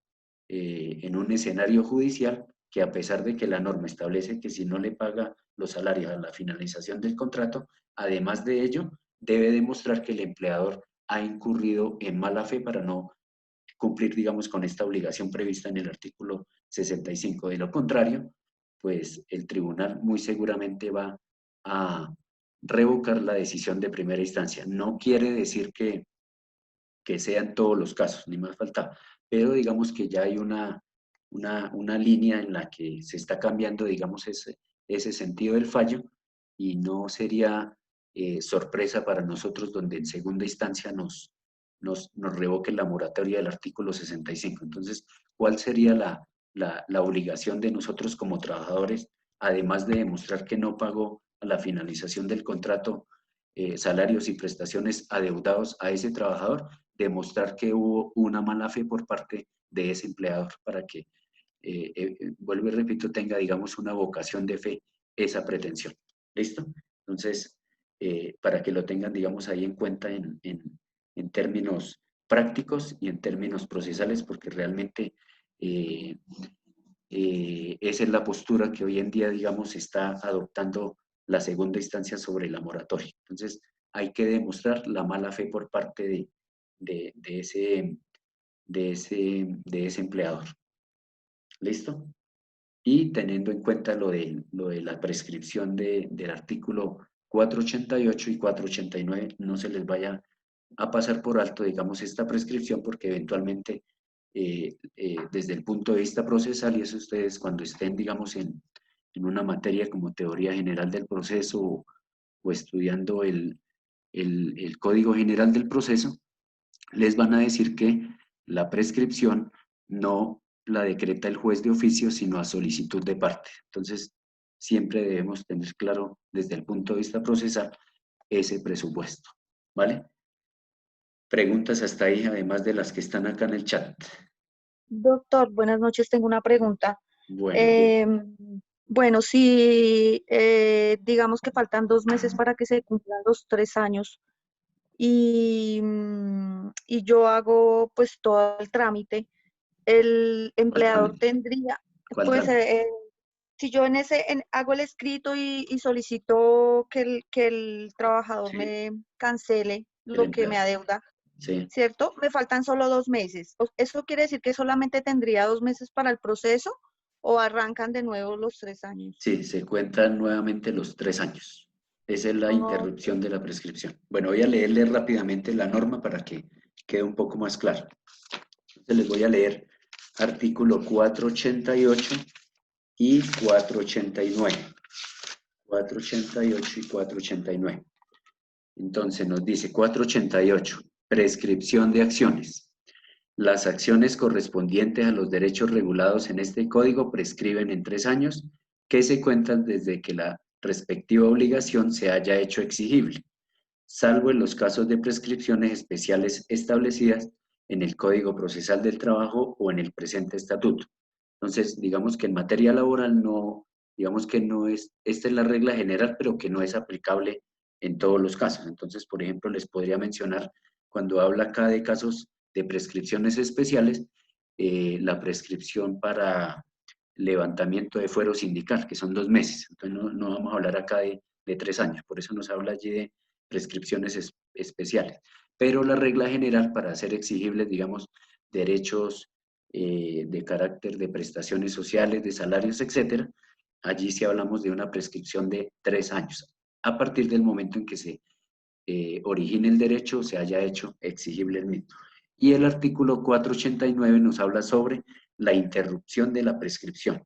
en un escenario judicial que, a pesar de que la norma establece que si no le paga los salarios a la finalización del contrato, además de ello, debe demostrar que el empleador ha incurrido en mala fe para no cumplir, digamos, con esta obligación prevista en el artículo 65. De lo contrario, pues el tribunal muy seguramente va a revocar la decisión de primera instancia. No quiere decir que sean todos los casos, ni más falta, pero digamos que ya hay una línea en la que se está cambiando, digamos, ese sentido del fallo, y no sería sorpresa para nosotros donde en segunda instancia nos revoquen la moratoria del artículo 65. Entonces, ¿cuál sería la obligación de nosotros como trabajadores, además de demostrar que no pagó a la finalización del contrato salarios y prestaciones adeudados a ese trabajador? Demostrar que hubo una mala fe por parte de ese empleador para que, vuelvo y repito, tenga, digamos, una vocación de fe esa pretensión. ¿Listo? Entonces, para que lo tengan, digamos, ahí en cuenta en términos prácticos y en términos procesales, porque realmente esa es la postura que hoy en día, digamos, está adoptando la segunda instancia sobre la moratoria. Entonces, hay que demostrar la mala fe por parte de ese empleador. ¿Listo? Y teniendo en cuenta lo de la prescripción del artículo 488 y 489, no se les vaya a pasar por alto, digamos, esta prescripción, porque eventualmente, desde el punto de vista procesal, y eso ustedes cuando estén, digamos, en una materia como teoría general del proceso o estudiando el Código General del Proceso, les van a decir que la prescripción no la decreta el juez de oficio, sino a solicitud de parte. Entonces, siempre debemos tener claro, desde el punto de vista procesal, ese presupuesto, ¿vale? Preguntas hasta ahí, además de las que están acá en el chat. Doctor, buenas noches. Tengo una pregunta. Bueno, Bueno, si digamos que faltan 2 meses para que se cumplan los 3 años y yo hago pues todo el trámite, el empleador tendría, ¿cuál pues trámite? si yo hago el escrito y solicito que el trabajador Sí, me cancele el lo que me empleado. adeuda, Sí, ¿cierto? Me faltan solo 2 meses. ¿Eso quiere decir que solamente tendría 2 meses para el proceso o arrancan de nuevo los 3 años? sí, se cuentan nuevamente los 3 años. Esa es la Oh, interrupción de la prescripción. Bueno, voy a leerle rápidamente la norma para que quede un poco más claro. Entonces les voy a leer artículo 488 y 489. 488 y 489. Entonces nos dice 488, prescripción de acciones. Las acciones correspondientes a los derechos regulados en este código prescriben en 3 años, que se cuentan desde que la respectiva obligación se haya hecho exigible, salvo en los casos de prescripciones especiales establecidas en el Código Procesal del Trabajo o en el presente estatuto. Entonces, digamos que en materia laboral no, digamos que no es, esta es la regla general, pero que no es aplicable en todos los casos. Entonces, por ejemplo, les podría mencionar, cuando habla acá de casos de prescripciones especiales, la prescripción para levantamiento de fuero sindical, que son 2 meses. Entonces, no vamos a hablar acá de 3 años, por eso nos habla allí de prescripciones especiales. Pero la regla general para hacer exigibles, digamos, derechos de carácter de prestaciones sociales, de salarios, etcétera, allí sí hablamos de una prescripción de 3 años, a partir del momento en que se origine el derecho o se haya hecho exigible el mismo. Y el artículo 489 nos habla sobre la interrupción de la prescripción.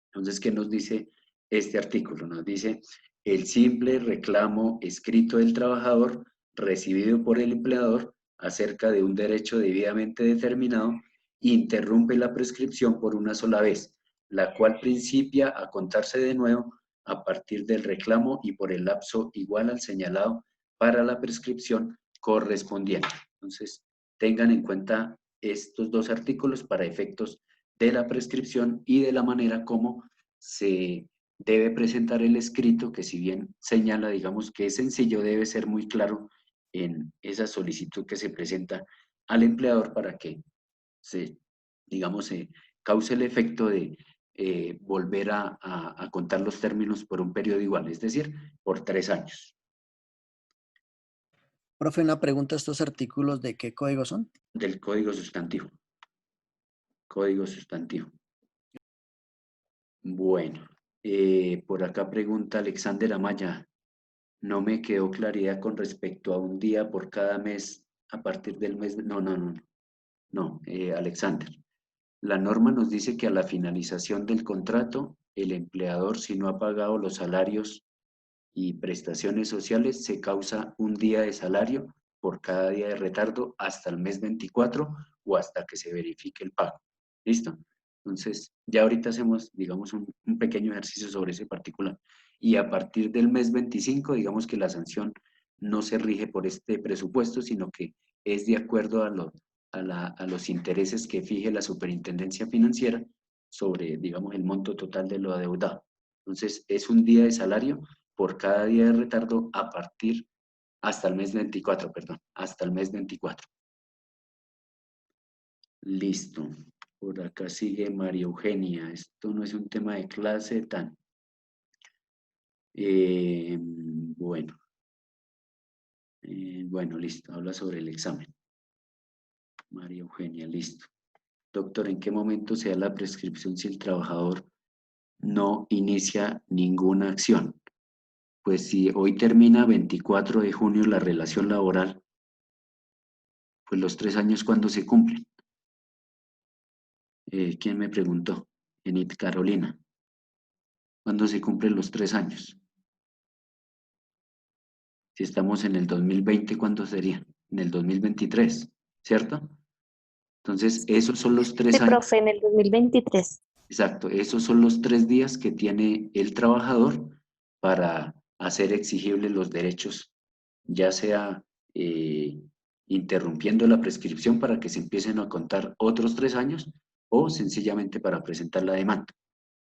Entonces, ¿qué nos dice este artículo? Nos dice, el simple reclamo escrito del trabajador recibido por el empleador acerca de un derecho debidamente determinado interrumpe la prescripción por una sola vez, la cual principia a contarse de nuevo a partir del reclamo y por el lapso igual al señalado para la prescripción correspondiente. Entonces, tengan en cuenta estos 2 artículos para efectos de la prescripción y de la manera como se debe presentar el escrito, que si bien señala, digamos, que es sencillo, debe ser muy claro en esa solicitud que se presenta al empleador para que se, digamos, se cause el efecto de volver a contar los términos por un periodo igual, es decir, por 3 años. Profe, una pregunta, ¿estos artículos de qué código son? Del Código Sustantivo. Código Sustantivo. Bueno, por acá pregunta Alexander Amaya. No me quedó claridad con respecto a un día por cada mes a partir del mes. No, Alexander. La norma nos dice que a la finalización del contrato, el empleador, si no ha pagado los salarios y prestaciones sociales, se causa un día de salario por cada día de retardo hasta el mes 24 o hasta que se verifique el pago. ¿Listo? Entonces, ya ahorita hacemos, digamos, un pequeño ejercicio sobre ese particular. Y a partir del mes 25, digamos que la sanción no se rige por este presupuesto, sino que es de acuerdo a los intereses que fije la Superintendencia Financiera sobre, digamos, el monto total de lo adeudado. Entonces, es un día de salario por cada día de retardo a partir hasta el mes 24, perdón, hasta el mes 24. Listo. Por acá sigue María Eugenia. Esto no es un tema de clase tan... bueno. Bueno, listo. Habla sobre el examen. María Eugenia, listo. Doctor, ¿en qué momento se da la prescripción si el trabajador no inicia ninguna acción? Pues si hoy termina 24 de junio la relación laboral, pues los 3 años, ¿cuándo se cumplen? ¿Quién me preguntó? Enid Carolina. ¿Cuándo se cumplen los 3 años? Si estamos en el 2020, ¿cuándo sería? En el 2023, ¿cierto? Entonces, esos son los 3 Sí, años. profe, en el 2023. Exacto, esos son los 3 días que tiene el trabajador para hacer exigibles los derechos, ya sea interrumpiendo la prescripción para que se empiecen a contar otros 3 años o sencillamente para presentar la demanda.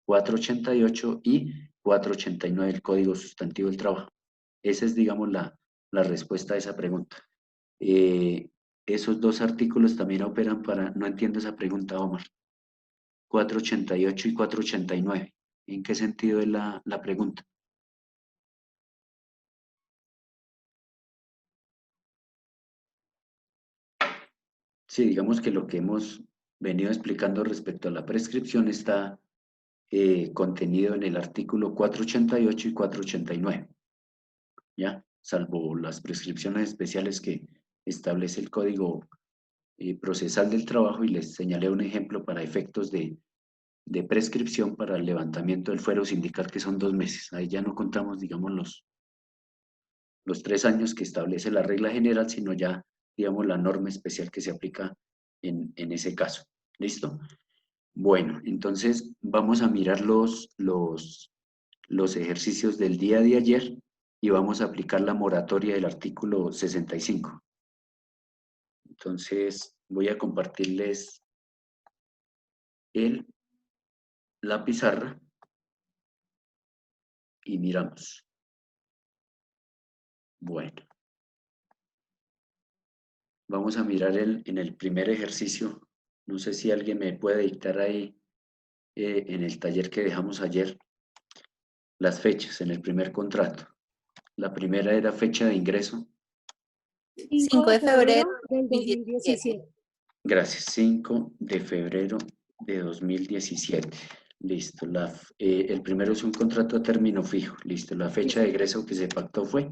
488 y 489 del Código Sustantivo del Trabajo. Esa es, digamos, la respuesta a esa pregunta. Esos dos artículos también operan para, no entiendo esa pregunta, Omar. 488 y 489. ¿En qué sentido es la pregunta? Sí, digamos que lo que hemos venido explicando respecto a la prescripción está contenido en el artículo 488 y 489, ¿ya? Salvo las prescripciones especiales que establece el Código Procesal del Trabajo, y les señalé un ejemplo para efectos de prescripción para el levantamiento del fuero sindical, que son 2 meses. Ahí ya no contamos, digamos, los 3 años que establece la regla general, sino ya, digamos, la norma especial que se aplica en ese caso. ¿Listo? Bueno, entonces vamos a mirar los ejercicios del día de ayer y vamos a aplicar la moratoria del artículo 65. Entonces voy a compartirles la pizarra y miramos. Bueno. Vamos a mirar en el primer ejercicio. No sé si alguien me puede dictar ahí en el taller que dejamos ayer las fechas en el primer contrato. La primera era fecha de ingreso. 5 de febrero del 2017. Gracias, 5 de febrero de 2017. Listo. El primero es un contrato a término fijo. Listo. La fecha de egreso que se pactó fue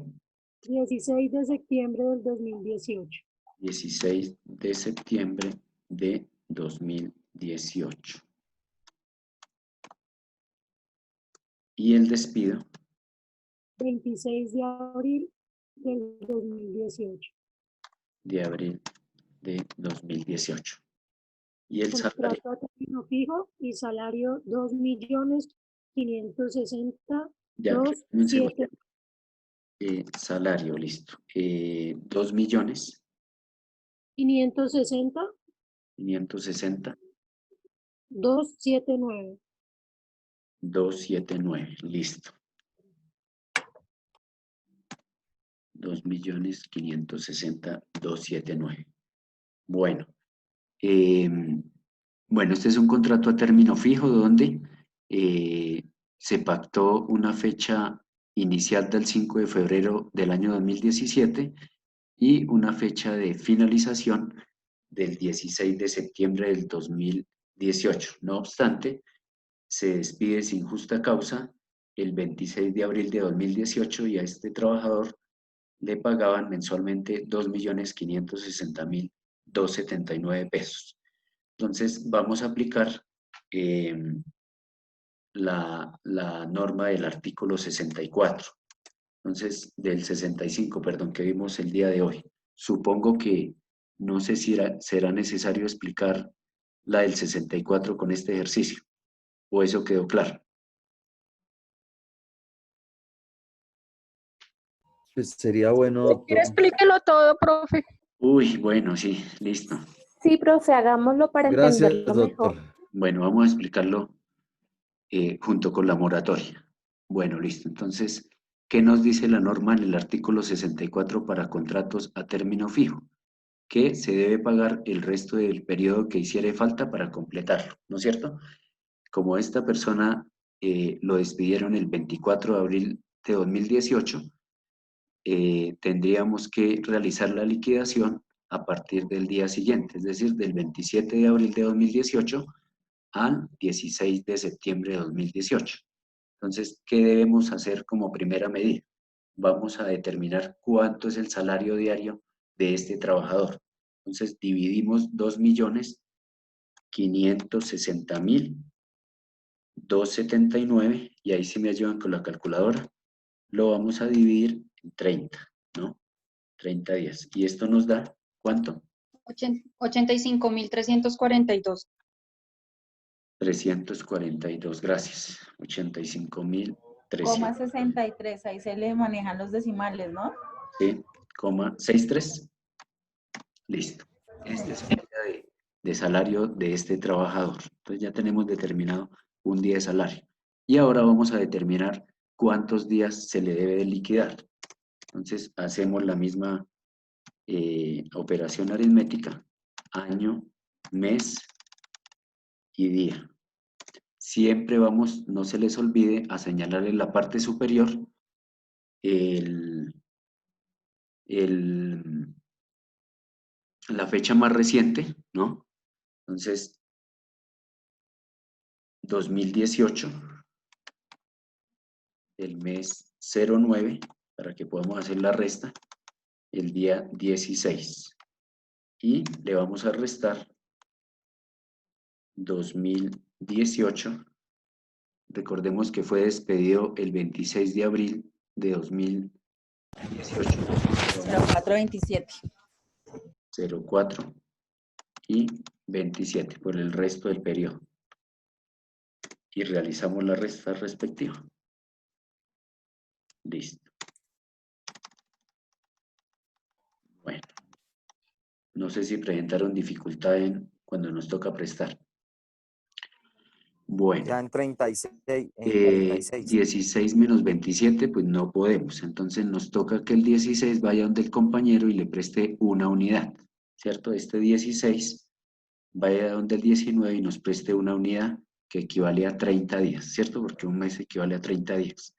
16 de septiembre del 2018. 16 de septiembre de 2018. Y el despido 26 de abril del 2018. de abril de 2018. Y el salario. Contrato a término fijo y salario 2.560.000. Ya, un segundo. Salario, listo. 2 millones. 560. 560. 279. 279, listo. 2.560.279. Bueno. Bueno, este es un contrato a término fijo donde se pactó una fecha inicial del 5 de febrero del año 2017 y una fecha de finalización del 16 de septiembre del 2018. No obstante, se despide sin justa causa el 26 de abril de 2018 y a este trabajador le pagaban mensualmente 2.560.279 pesos. Entonces vamos a aplicar la norma del artículo 64. Entonces, del 65, perdón, que vimos el día de hoy. Supongo que no sé si será necesario explicar la del 64 con este ejercicio, o eso quedó claro. Pues sería bueno, doctor. Explíquelo todo, profe. Uy, bueno, sí, listo. Sí, profe, hagámoslo para Gracias, entenderlo mejor. doctor. Bueno, vamos a explicarlo junto con la moratoria. Bueno, listo. Entonces, ¿qué nos dice la norma en el artículo 64 para contratos a término fijo? Que se debe pagar el resto del periodo que hiciere falta para completarlo, ¿no es cierto? Como esta persona lo despidieron el 24 de abril de 2018, tendríamos que realizar la liquidación a partir del día siguiente, es decir, del 27 de abril de 2018 al 16 de septiembre de 2018. Entonces, ¿qué debemos hacer como primera medida? Vamos a determinar cuánto es el salario diario de este trabajador. Entonces, dividimos 2.560.279 y ahí sí me ayudan con la calculadora. Lo vamos a dividir en 30, ¿no? 30 días. Y esto nos da, ¿cuánto? 85.342. 342, gracias. 85.300. 63, ahí se le manejan los decimales, ¿no? Sí, 63. Listo. Este es el día de salario de este trabajador. Entonces ya tenemos determinado un día de salario. Y ahora vamos a determinar cuántos días se le debe de liquidar. Entonces hacemos la misma operación aritmética. Año, mes y día. Siempre vamos, no se les olvide, a señalar en la parte superior la fecha más reciente, ¿no? Entonces, 2018, el mes 09, para que podamos hacer la resta, el día 16. Y le vamos a restar 2018. Recordemos que fue despedido el 26 de abril de 2018. 0427. 04 y 27 por el resto del periodo. Y realizamos la resta respectiva. Listo. Bueno. No sé si presentaron dificultad cuando nos toca prestar. Bueno. Ya en 36. 16 menos 27, pues no podemos. Entonces nos toca que el 16 vaya donde el compañero y le preste una unidad, ¿cierto? Este 16 vaya donde el 19 y nos preste una unidad que equivale a 30 días, ¿cierto? Porque un mes equivale a 30 días.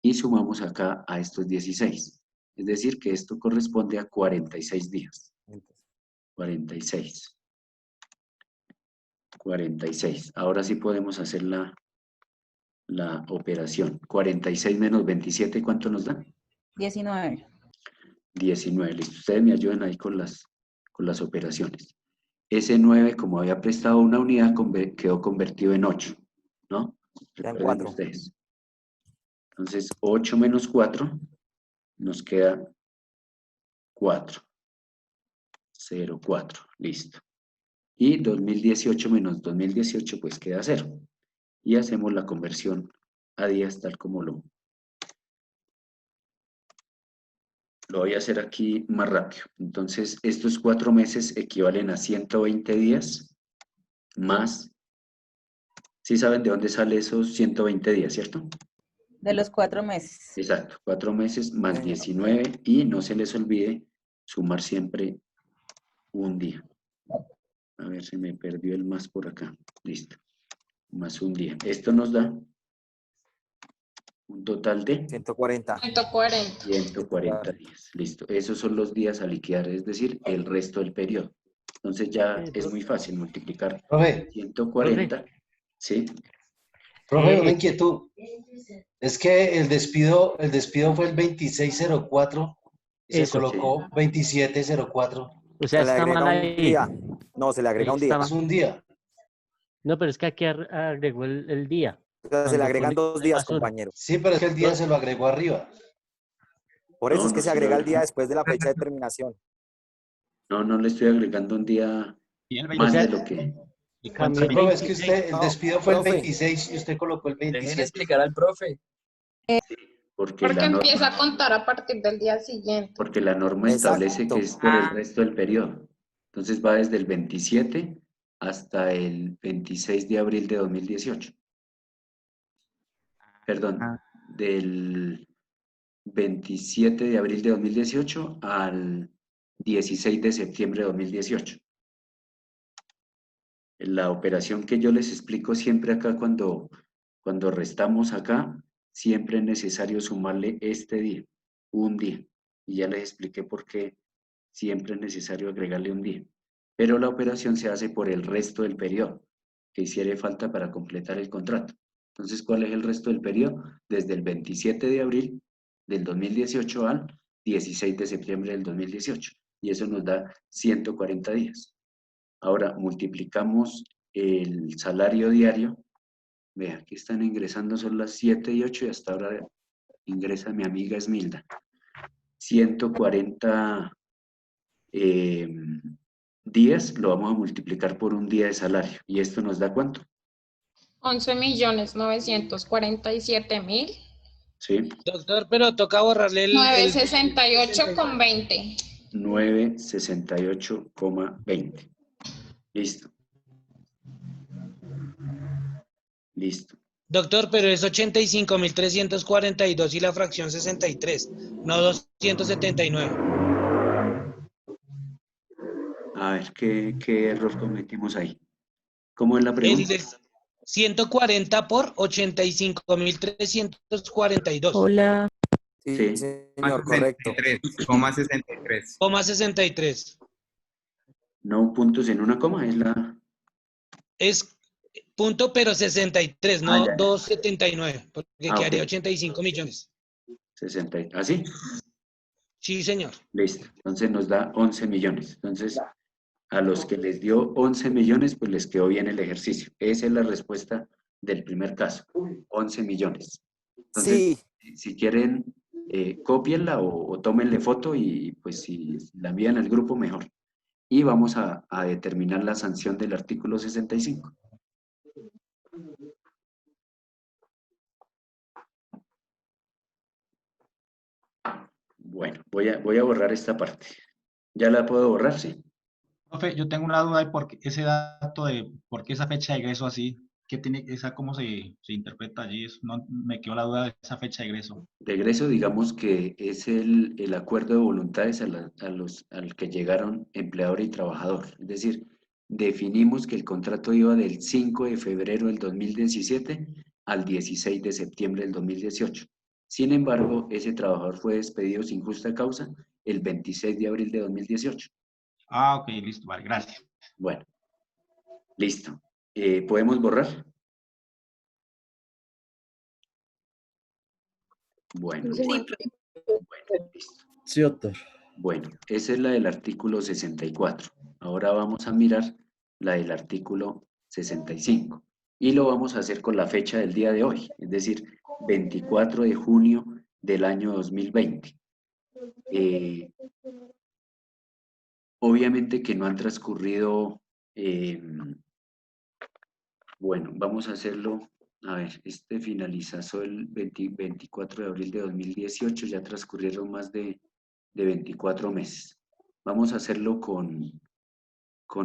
Y sumamos acá a estos 16. Es decir, que esto corresponde a 46 días. 46. 46. Ahora sí podemos hacer la operación. 46 menos 27, ¿cuánto nos da? 19. 19. Listo. Ustedes me ayudan ahí con las operaciones. Ese 9, como había prestado una unidad, quedó convertido en 8, ¿no? Recuerden 4. ustedes. Entonces, 8 menos 4 nos queda 4. 0, 4. Listo. Y 2018 menos 2018, pues queda 0. Y hacemos la conversión a días tal como lo voy a hacer aquí más rápido. Entonces, estos 4 meses equivalen a 120 días más, ¿sí saben de dónde sale esos 120 días, cierto? De los 4 meses. Exacto, 4 meses más 19 y no se les olvide sumar siempre un día. A ver, se me perdió el más por acá. Listo. Más un día. Esto nos da un total de 140. 140 días. Listo. Esos son los días a liquidar, es decir, el resto del periodo. Entonces ya es muy fácil multiplicar Profe, 140. ¿Sí? profe, una inquietud. Es que el despido fue el 2604 y se Eso, colocó 2704. O sea, Se le está agrega mal un ahí. día. No, se le agrega un día. Es un día. No, pero es que aquí agregó el día. O sea, se le Cuando agregan pone 2 días, basura. compañero. Sí, pero es que el día se lo agregó arriba. Por eso No, es que no se se agrega lo el día agrega. después de la fecha de terminación. No le estoy agregando un día más de lo que... Sí, profe, es que usted, el despido fue el 26 y usted colocó el 27. Dejen explicar al profe. Porque Porque la norma, empieza a contar a partir del día siguiente. porque la norma establece Exacto. que es por el resto del periodo. Entonces va desde el 27 hasta el 26 de abril de 2018. Perdón, del 27 de abril de 2018 al 16 de septiembre de 2018. La operación que yo les explico siempre acá cuando restamos acá, siempre es necesario sumarle este día, un día. Y ya les expliqué por qué siempre es necesario agregarle un día. Pero la operación se hace por el resto del periodo que hiciere falta para completar el contrato. Entonces, ¿cuál es el resto del periodo? Desde el 27 de abril del 2018 al 16 de septiembre del 2018. Y eso nos da 140 días. Ahora, multiplicamos el salario diario. Vea, aquí están ingresando, son las 7 y 8 y hasta ahora ingresa mi amiga Esmilda. 140 días lo vamos a multiplicar por un día de salario. ¿Y esto nos da cuánto? 11.947.000. Sí. Doctor, pero toca borrarle el 968,20. 968,20. Listo. Listo. Doctor, pero es 85.342 y la fracción 63, no 279. A ver, ¿qué error cometimos ahí? ¿Cómo es la pregunta? El de 140 por 85.342. Hola. Sí, señor, correcto. 63. Coma 63. No puntos en una coma, es la... Es punto, pero 63, no ya. 279, porque quedaría Ok. 85 millones. 60. ¿Así? Sí, señor. Listo. Entonces nos da 11 millones. Entonces, a los que les dio 11 millones, pues les quedó bien el ejercicio. Esa es la respuesta del primer caso. 11 millones. Entonces, si quieren, cópienla o tómenle foto y pues si la envían al grupo, mejor. Y vamos a determinar la sanción del artículo 65. Bueno, voy a borrar esta parte. ¿Ya la puedo borrar? Sí. Profe, yo tengo una duda de por qué ese dato de por qué esa fecha de egreso así, ¿qué tiene esa, cómo se interpreta allí? No, me quedó la duda de esa fecha de egreso. De egreso, digamos que es el acuerdo de voluntades al que llegaron empleador y trabajador. Es decir, definimos que el contrato iba del 5 de febrero del 2017 al 16 de septiembre del 2018. Sin embargo, ese trabajador fue despedido sin justa causa el 26 de abril de 2018. Ah, ok, listo, vale, gracias. Bueno, listo. ¿Podemos borrar? Bueno, Sí, bueno, listo. Sí, doctor. Bueno, esa es la del artículo 64. Ahora vamos a mirar la del artículo 65. Y lo vamos a hacer con la fecha del día de hoy, es decir, 24 de junio del año 2020. Obviamente que no han transcurrido... bueno, vamos a hacerlo... A ver, este finalizó el 24 de abril de 2018, ya transcurrieron más de 24 meses. Vamos a hacerlo con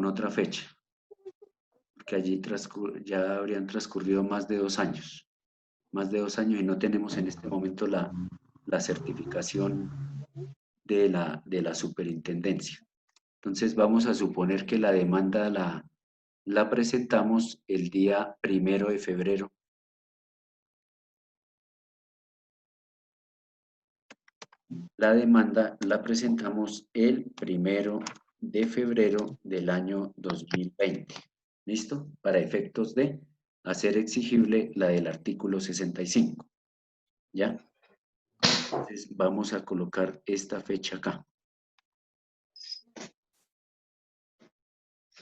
otra fecha, porque allí ya habrían transcurrido más de 2 años. Más de 2 años y no tenemos en este momento la certificación de la superintendencia. Entonces vamos a suponer que la demanda la presentamos el día 1 de febrero. La demanda la presentamos el 1 de febrero del año 2020. ¿Listo? Para efectos de hacer exigible la del artículo 65. ¿Ya? Entonces vamos a colocar esta fecha acá.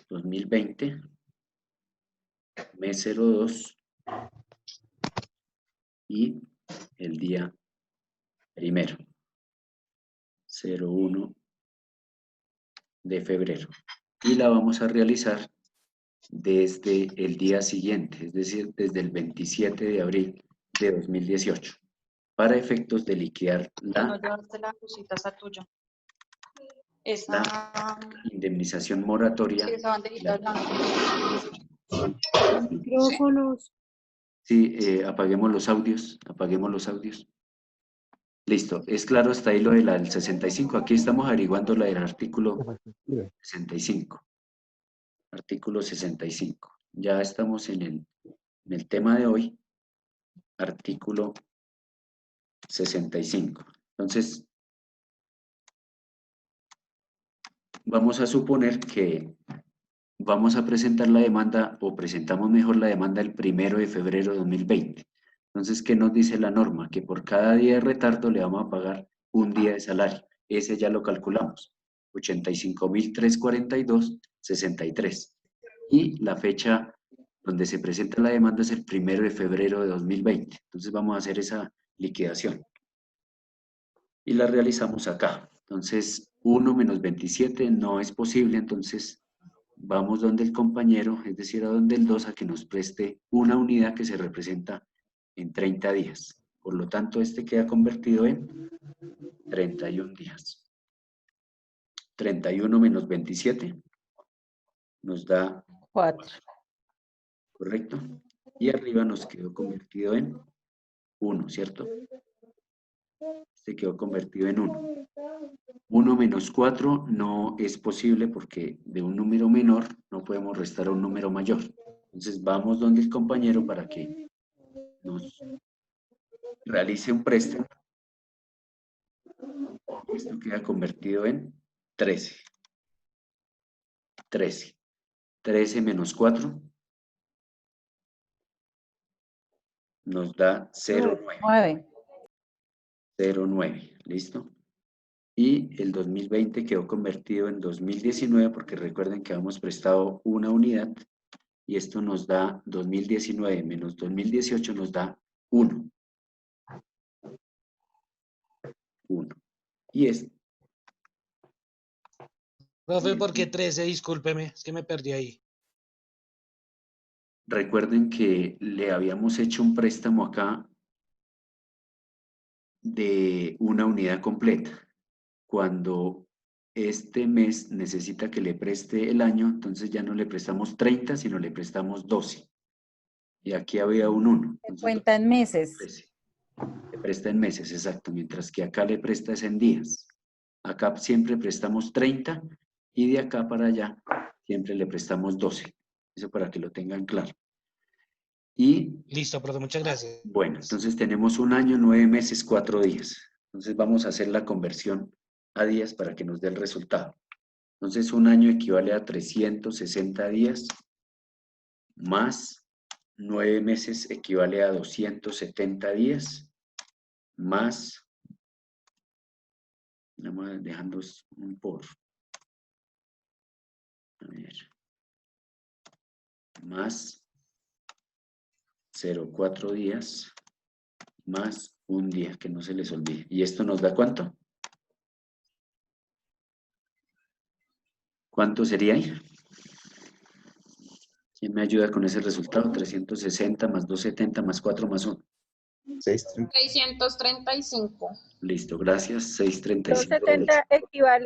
2020, mes 02 y el día 1, 01 de febrero. Y la vamos a realizar desde el día siguiente, es decir, desde el 27 de abril de 2018, para efectos de liquidar No llevaste la cosita esa tuya. Esa... la indemnización moratoria. Sí, esa bandejita blanca. Micrófonos. Sí, apaguemos los audios, Listo, es claro hasta ahí lo del 65. Aquí estamos averiguando la del artículo 65. Artículo 65. Ya estamos en el tema de hoy. Artículo 65. Entonces, vamos a suponer que vamos a presentar la demanda o presentamos mejor la demanda el 1 de febrero de 2020. Entonces, ¿qué nos dice la norma? Que por cada día de retardo le vamos a pagar un día de salario. Ese ya lo calculamos. 85.342,63. Y la fecha donde se presenta la demanda es el 1 de febrero de 2020. Entonces vamos a hacer esa liquidación. Y la realizamos acá. Entonces, 1 menos 27 no es posible, entonces vamos donde el compañero, es decir, a donde el 2, a que nos preste una unidad que se representa en 30 días. Por lo tanto, este queda convertido en 31 días. 31 menos 27 nos da 4. ¿correcto? Y arriba nos quedó convertido en 1, ¿cierto? Se quedó convertido en 1. 1 menos 4 no es posible porque de un número menor no podemos restar a un número mayor. Entonces vamos donde el compañero para que nos realice un préstamo. Esto queda convertido en 13. 13. 13 menos 4 nos da 0,9. 9. 0,9. ¿Listo? Y el 2020 quedó convertido en 2019 porque recuerden que habíamos prestado una unidad y esto nos da 2019 menos 2018 nos da 1. 1. Y es Profe, ¿por qué 13? Discúlpeme, es que me perdí ahí. recuerden que le habíamos hecho un préstamo acá de una unidad completa. Cuando este mes necesita que le preste el año, entonces ya no le prestamos 30, sino le prestamos 12. Y aquí había un 1. Se cuenta en meses. Le presta en meses, exacto, mientras que acá le presta es en días. Acá siempre prestamos 30 y de acá para allá siempre le prestamos 12. Eso para que lo tengan claro. Y Listo, profe, muchas gracias. bueno, entonces tenemos 1 año, 9 meses, 4 días. Entonces vamos a hacer la conversión a días para que nos dé el resultado. Entonces 1 año equivale a 360 días más 9 meses equivale a 270 días más, vamos dejando un por, a ver, más 0,4 días más 1 día, que no se les olvide. ¿Y esto nos da cuánto? ¿Cuánto sería ahí? ¿Quién me ayuda con ese resultado? 360 más 270 más 4 más 1. 635. Listo, gracias. 635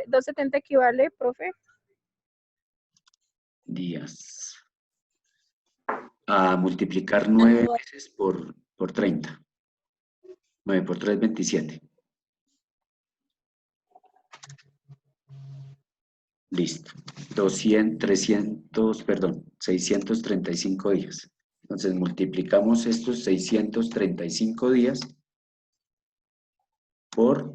270 equivale, profe. días. A multiplicar 9 meses por 30. 9 por 3, 27. Listo. 635 días. Entonces multiplicamos estos 635 días por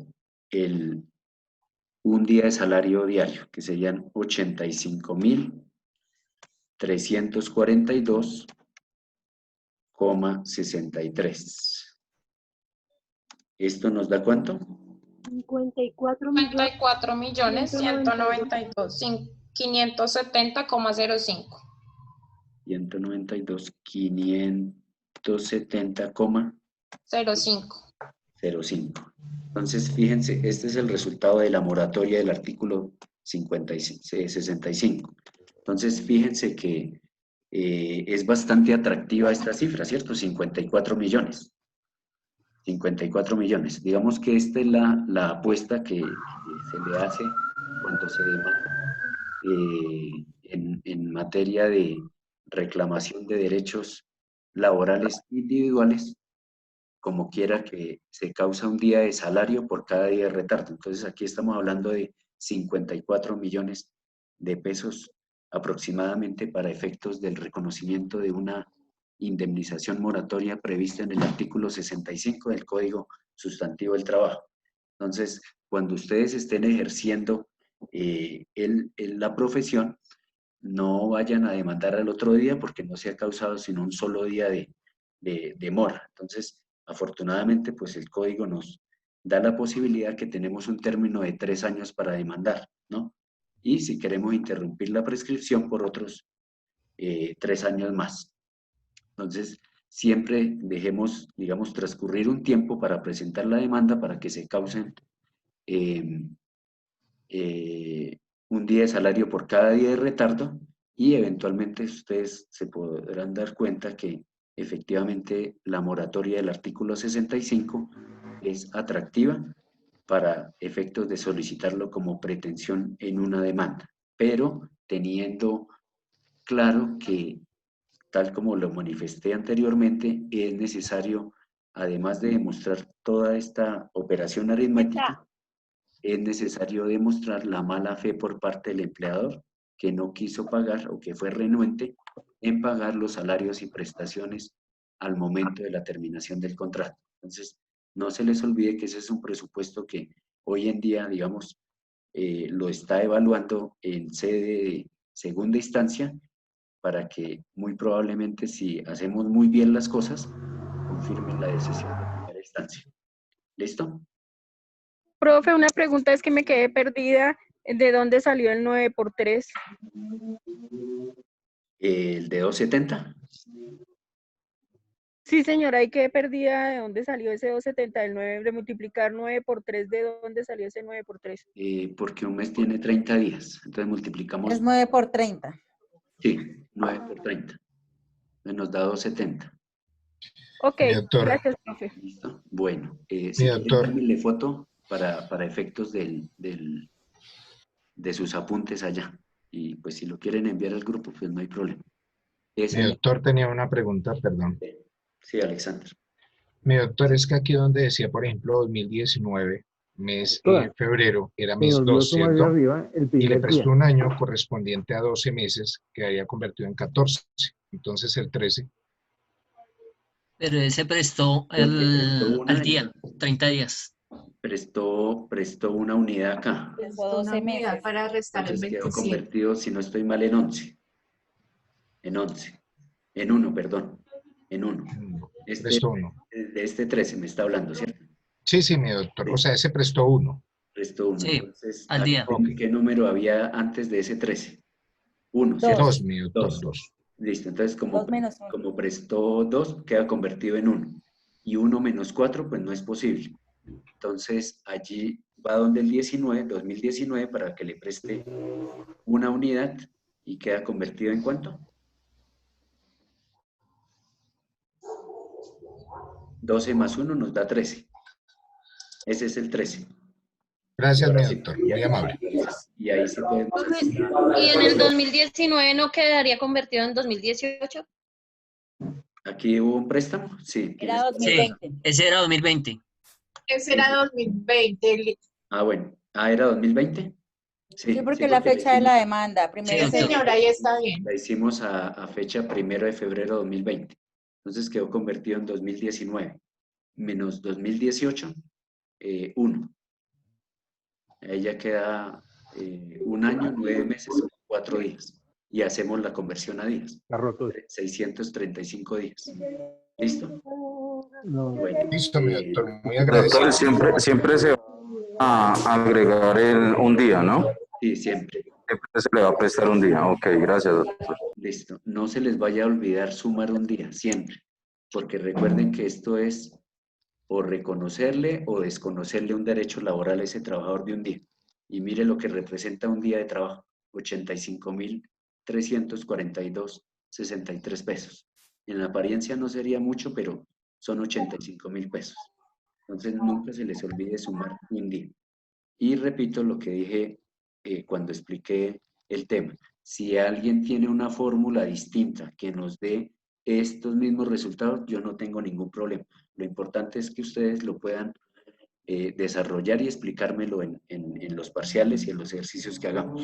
un día de salario diario, que serían 85.342,63. ¿Esto nos da cuánto? 54.192.570,05. 590.570,05. Entonces, fíjense, este es el resultado de la moratoria del artículo 65. Entonces, fíjense que es bastante atractiva esta cifra, ¿cierto? 54 millones. 54 millones. Digamos que esta es la apuesta que se le hace cuando se demanda en materia de reclamación de derechos laborales individuales, como quiera que se causa un día de salario por cada día de retardo. Entonces aquí estamos hablando de 54 millones de pesos aproximadamente para efectos del reconocimiento de una indemnización moratoria prevista en el artículo 65 del Código Sustantivo del Trabajo. Entonces, cuando ustedes estén ejerciendo la profesión, no vayan a demandar al otro día porque no se ha causado sino un solo día de mora. Entonces, afortunadamente, pues el código nos da la posibilidad que tenemos un término de 3 años para demandar, ¿no? Y si queremos interrumpir la prescripción por otros 3 años más. Entonces, siempre dejemos, digamos, transcurrir un tiempo para presentar la demanda para que se causen un día de salario por cada día de retardo y eventualmente ustedes se podrán dar cuenta que efectivamente la moratoria del artículo 65 es atractiva para efectos de solicitarlo como pretensión en una demanda, pero teniendo claro que, tal como lo manifesté anteriormente, es necesario, además de demostrar toda esta operación aritmética, es necesario demostrar la mala fe por parte del empleador que no quiso pagar o que fue renuente en pagar los salarios y prestaciones al momento de la terminación del contrato. Entonces, no se les olvide que ese es un presupuesto que hoy en día, digamos, lo está evaluando en sede de segunda instancia, para que muy probablemente, si hacemos muy bien las cosas, confirmen la decisión de primera instancia. ¿Listo? Profe, una pregunta es que me quedé perdida. ¿De dónde salió el 9×3? El de 270. Sí, señora, ahí quedé perdida. ¿De dónde salió ese 270 del 9? De multiplicar 9×3, ¿de dónde salió ese 9×3? Porque un mes tiene 30 días. Entonces multiplicamos. Es 9 por 30. Sí, 9 por 30. Nos da 270. Ok, Mi doctor. gracias, profe. ¿Listo? Bueno, si Mi quieren, doctor. tómenle foto para efectos de sus apuntes allá. Y pues si lo quieren enviar al grupo, pues no hay problema. Mi doctor tenía una pregunta, perdón. Sí, Alexander. Mi doctor, es que aquí donde decía, por ejemplo, 2019, mes febrero, era mes 2, ¿cierto? Y le prestó un año correspondiente a 12 meses, que había convertido en 14. Entonces el 13. Pero ese prestó al día, 30 días. Prestó una unidad acá. Prestó 12 meses. Para restar el Entonces quedó 27. convertido, si no estoy mal, en 11. En 11. En 1, perdón. En 1. Prestó 1. De este 13 me está hablando, ¿cierto? Sí, sí, mi doctor. O sea, ese prestó 1. Prestó 1. Sí, entonces, al día. ¿qué número había antes de ese 13? 1, Dos. ¿cierto? 2, mi doctor, 2. Listo, entonces Dos menos uno. como prestó 2, queda convertido en 1. Y 1 menos 4, pues no es posible. Entonces, allí va donde el 2019, para que le preste una unidad y queda convertido en ¿cuánto? 12 más 1 nos da 13. Ese es el 13. Gracias, mi Sí, doctor. Muy amable. Y ahí sí podemos hacer. ¿Y en el 2019 no quedaría convertido en 2018? ¿Aquí hubo un préstamo? Sí. Era 2020. Sí, ese era 2020. Ese era 2020. Ah, bueno. Ah, ¿era 2020? Sí, porque la fecha de la demanda. Primero Sí, señora, ahí está bien. La hicimos a fecha 1 de febrero de 2020. Entonces quedó convertido en 2019. Menos 2018, 1. Ahí ya queda 1 año, 9 meses, 4 días. Y hacemos la conversión a días. 635 días. ¿Listo? Bueno, Listo, mi doctor. Muy agradecido. Doctor, siempre se va a agregar un día, ¿no? Sí, siempre. Siempre se le va a prestar un día. Ok, gracias, doctor. Listo. No se les vaya a olvidar sumar un día, siempre. Porque recuerden que esto es o reconocerle o desconocerle un derecho laboral a ese trabajador de un día. Y mire lo que representa un día de trabajo, 85.342.63 pesos. En la apariencia no sería mucho, pero son 85.000 pesos. Entonces nunca se les olvide sumar un día. Y repito lo que dije cuando expliqué el tema. Si alguien tiene una fórmula distinta que nos dé estos mismos resultados, yo no tengo ningún problema. Lo importante es que ustedes lo puedan desarrollar y explicármelo en los parciales y en los ejercicios que hagamos.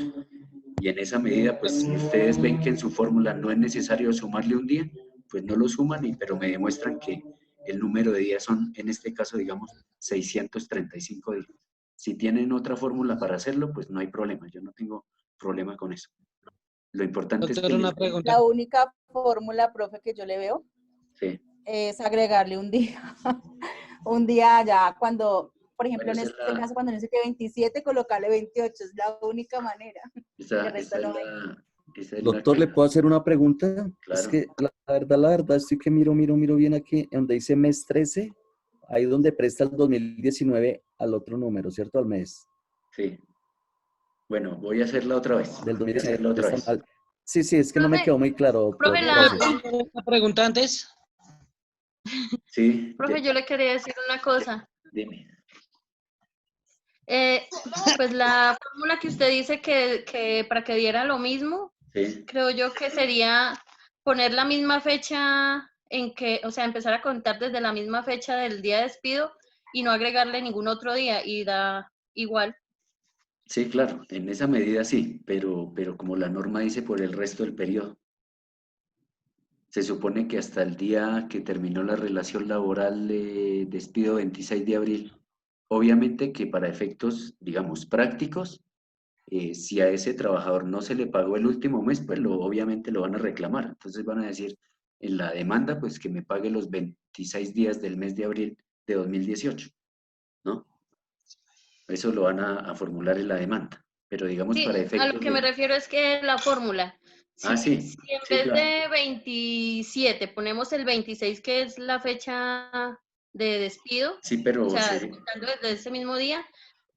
Y en esa medida, pues si ustedes ven que en su fórmula no es necesario sumarle un día, pues no lo suman, pero me demuestran que el número de días son, en este caso, digamos, 635 días. Si tienen otra fórmula para hacerlo, pues no hay problema. Yo no tengo problema con eso. Lo importante Doctor, es que... una pregunta. La única fórmula, profe, que yo le veo Sí. es agregarle un día. Un día ya cuando, por ejemplo, Bueno, en esa es este caso, cuando dice que 27, colocarle 28. Es la única manera. Esa De resto es no hay. Doctor, ¿le puedo hacer una pregunta? Es Claro. que la verdad, estoy que miro bien aquí, donde dice mes 13, ahí donde presta el 2019 al otro número, ¿cierto? Al mes. Sí. Bueno, voy a hacerla otra vez. Del Voy a hacerla 2019 otra está vez. mal. Sí, es que no me quedó muy claro, doctor. Profe, Gracias. ¿Una pregunta antes? Sí. Profe, yo le quería decir una cosa. Dime. Pues la fórmula que usted dice que para que diera lo mismo, Sí. creo yo que sería poner la misma fecha en que, o sea, empezar a contar desde la misma fecha del día de despido y no agregarle ningún otro día y da igual. Sí, claro, en esa medida sí, pero como la norma dice por el resto del periodo. Se supone que hasta el día que terminó la relación laboral de despido 26 de abril, obviamente que para efectos, digamos, prácticos, si a ese trabajador no se le pagó el último mes, pues obviamente lo van a reclamar. Entonces van a decir en la demanda, pues que me pague los 26 días del mes de abril de 2018, ¿no? Eso lo van a formular en la demanda, pero digamos Sí, para a efectos lo que me refiero es que la fórmula, Ah, sí, si en sí, vez claro. de 27 ponemos el 26, que es la fecha de despido, Sí, o pero sea, sí. contando desde ese mismo día,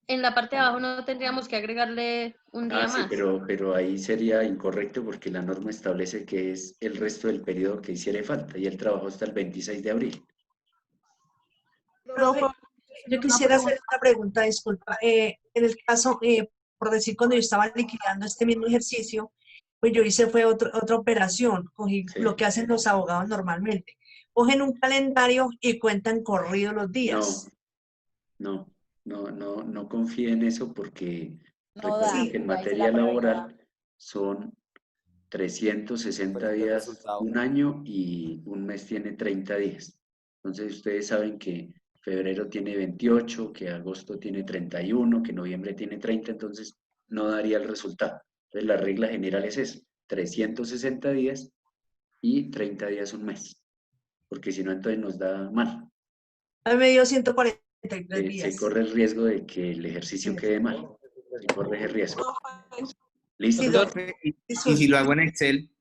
en la parte de abajo no tendríamos que agregarle un día Sí, más. pero ahí sería incorrecto porque la norma establece que es el resto del periodo que hiciere falta y él trabajó hasta el 26 de abril. Profe, yo quisiera hacer una pregunta, disculpa. En el caso, por decir, cuando yo estaba liquidando este mismo ejercicio, pues yo hice fue otra operación, cogí lo que hacen los abogados normalmente. Cogen un calendario y cuentan corrido los días. No confíe en eso porque No recuerden da, que en ahí se materia la pregunta. laboral son 360 días, un año y un mes tiene 30 días. Entonces ustedes saben que febrero tiene 28, que agosto tiene 31, que noviembre tiene 30, entonces no daría el resultado. Entonces la regla general es eso, 360 días y 30 días un mes, porque si no entonces nos da mal. A mí me dio 143 días. Se corre el riesgo de que el ejercicio quede mal. Se corre ese riesgo. ¿Listo? Doctor, y si lo hago en Excel,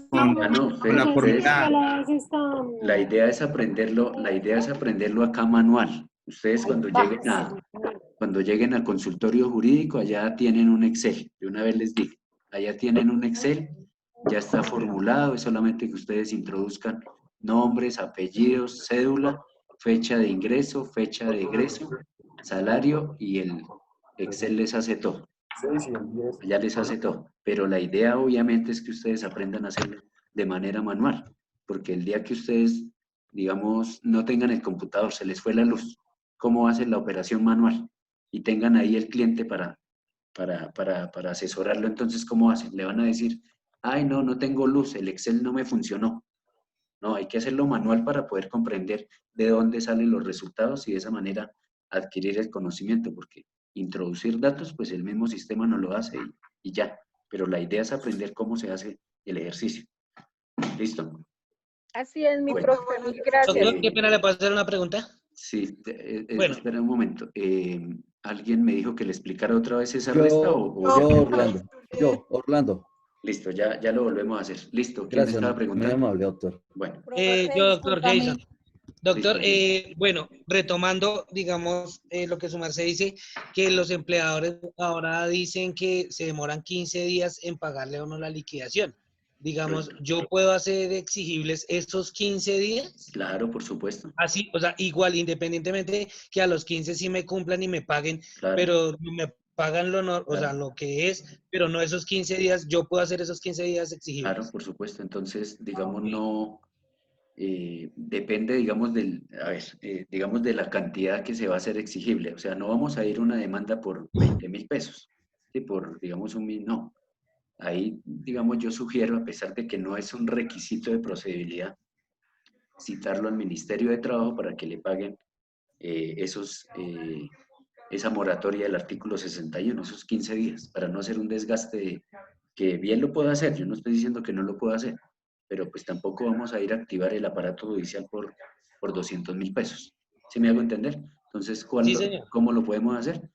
con la fórmula. La idea es aprenderlo acá manual. Ustedes cuando lleguen al consultorio jurídico, allá tienen un Excel. De una vez les digo, allá tienen un Excel, ya está formulado, es solamente que ustedes introduzcan nombres, apellidos, cédula, fecha de ingreso, fecha de egreso, salario y el Excel les hace todo. Ya les hace todo. Pero la idea obviamente es que ustedes aprendan a hacerlo de manera manual, porque el día que ustedes, digamos, no tengan el computador, se les fue la luz, ¿cómo hacen la operación manual? Y tengan ahí el cliente para asesorarlo, entonces, ¿cómo hacen? Le van a decir, ay, no tengo luz, el Excel no me funcionó. No, hay que hacerlo manual para poder comprender de dónde salen los resultados y de esa manera adquirir el conocimiento, porque introducir datos, pues el mismo sistema no lo hace y ya. Pero la idea es aprender cómo se hace el ejercicio. ¿Listo? Así es, mi Bueno. profe, mil gracias. Doctor, ¿qué pena le puedo hacer una pregunta? Sí, Bueno. espera un momento. ¿Alguien me dijo que le explicara otra vez esa resta? Yo, Orlando. Listo, ya lo volvemos a hacer. Listo, ¿quién Gracias, estaba muy preguntando? amable, doctor. Bueno. Yo, doctor Jason. Doctor, Listo. bueno, retomando, digamos, lo que su merced dice, que los empleadores ahora dicen que se demoran 15 días en pagarle a uno la liquidación. Digamos, ¿yo puedo hacer exigibles esos 15 días? Claro, por supuesto. Así, o sea, igual, independientemente que a los 15 sí me cumplan y me paguen, pero me pagan o sea, lo que es, pero no esos 15 días, yo puedo hacer esos 15 días exigibles. Claro, por supuesto. Entonces, digamos, no depende, digamos, digamos, de la cantidad que se va a hacer exigible. O sea, no vamos a ir a una demanda por 20.000 pesos, ¿sí? Por, digamos, no. Ahí, digamos, yo sugiero, a pesar de que no es un requisito de procedibilidad, citarlo al Ministerio de Trabajo para que le paguen esa moratoria del artículo 61, esos 15 días, para no hacer un desgaste que bien lo puedo hacer, yo no estoy diciendo que no lo puedo hacer, pero pues tampoco vamos a ir a activar el aparato judicial por 200.000 pesos. ¿Sí me hago entender? Entonces, ¿cómo lo podemos hacer?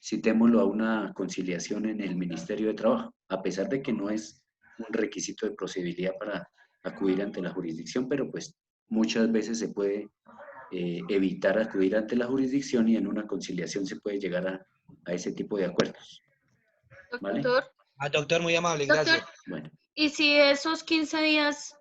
Citémoslo a una conciliación en el Ministerio de Trabajo, a pesar de que no es un requisito de procedibilidad para acudir ante la jurisdicción, pero pues muchas veces se puede evitar acudir ante la jurisdicción y en una conciliación se puede llegar a ese tipo de acuerdos. ¿Vale? Doctor, muy amable, gracias. Bueno. Y si esos 15 días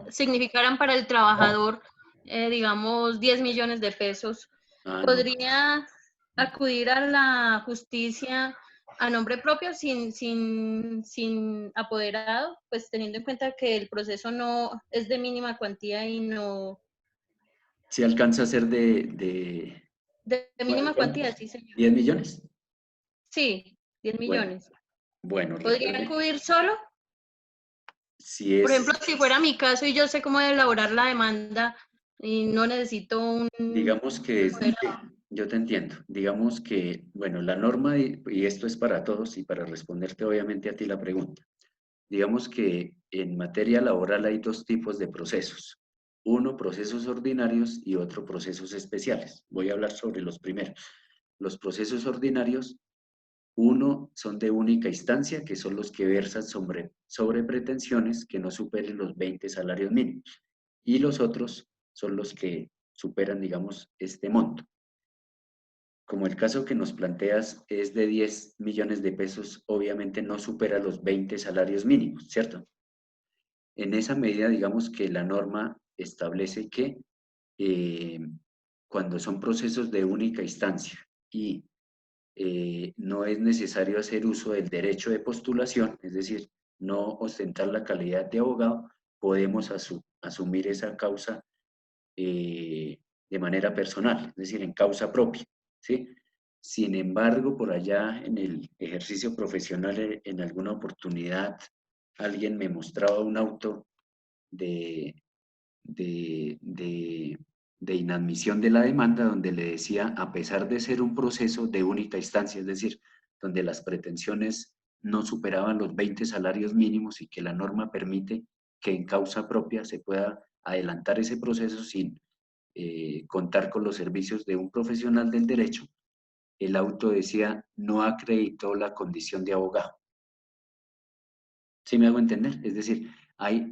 significaran para el trabajador, digamos, 10 millones de pesos, ¿podría acudir a la justicia a nombre propio sin apoderado, pues teniendo en cuenta que el proceso no es de mínima cuantía y no... Si alcanza a ser De mínima cuantía, sí, señor. 10 millones. Sí, 10 millones. Bueno, ¿Podría recuerde, acudir solo? si Por es, ejemplo, si fuera mi caso y yo sé cómo elaborar la demanda y no necesito un... digamos que yo te entiendo, digamos que, bueno, la norma, y esto es para todos y para responderte obviamente a ti la pregunta, digamos que en materia laboral hay dos tipos de procesos. Uno, procesos ordinarios y otro, procesos especiales. Voy a hablar sobre los primeros. Los procesos ordinarios, uno, son de única instancia, que son los que versan sobre pretensiones que no superen los 20 salarios mínimos. Y los otros son los que superan, digamos, este monto. Como el caso que nos planteas es de 10 millones de pesos, obviamente no supera los 20 salarios mínimos, ¿cierto? En esa medida, digamos que la norma establece que cuando son procesos de única instancia y no es necesario hacer uso del derecho de postulación, es decir, no ostentar la calidad de abogado, podemos asumir esa causa de manera personal, es decir, en causa propia, ¿sí? Sin embargo, por allá en el ejercicio profesional, en alguna oportunidad, alguien me mostraba un auto de inadmisión de la demanda, donde le decía, a pesar de ser un proceso de única instancia, es decir, donde las pretensiones no superaban los 20 salarios mínimos y que la norma permite que en causa propia se pueda adelantar ese proceso sin contar con los servicios de un profesional del derecho, el auto decía, no acreditó la condición de abogado. ¿Sí me hago entender? Es decir,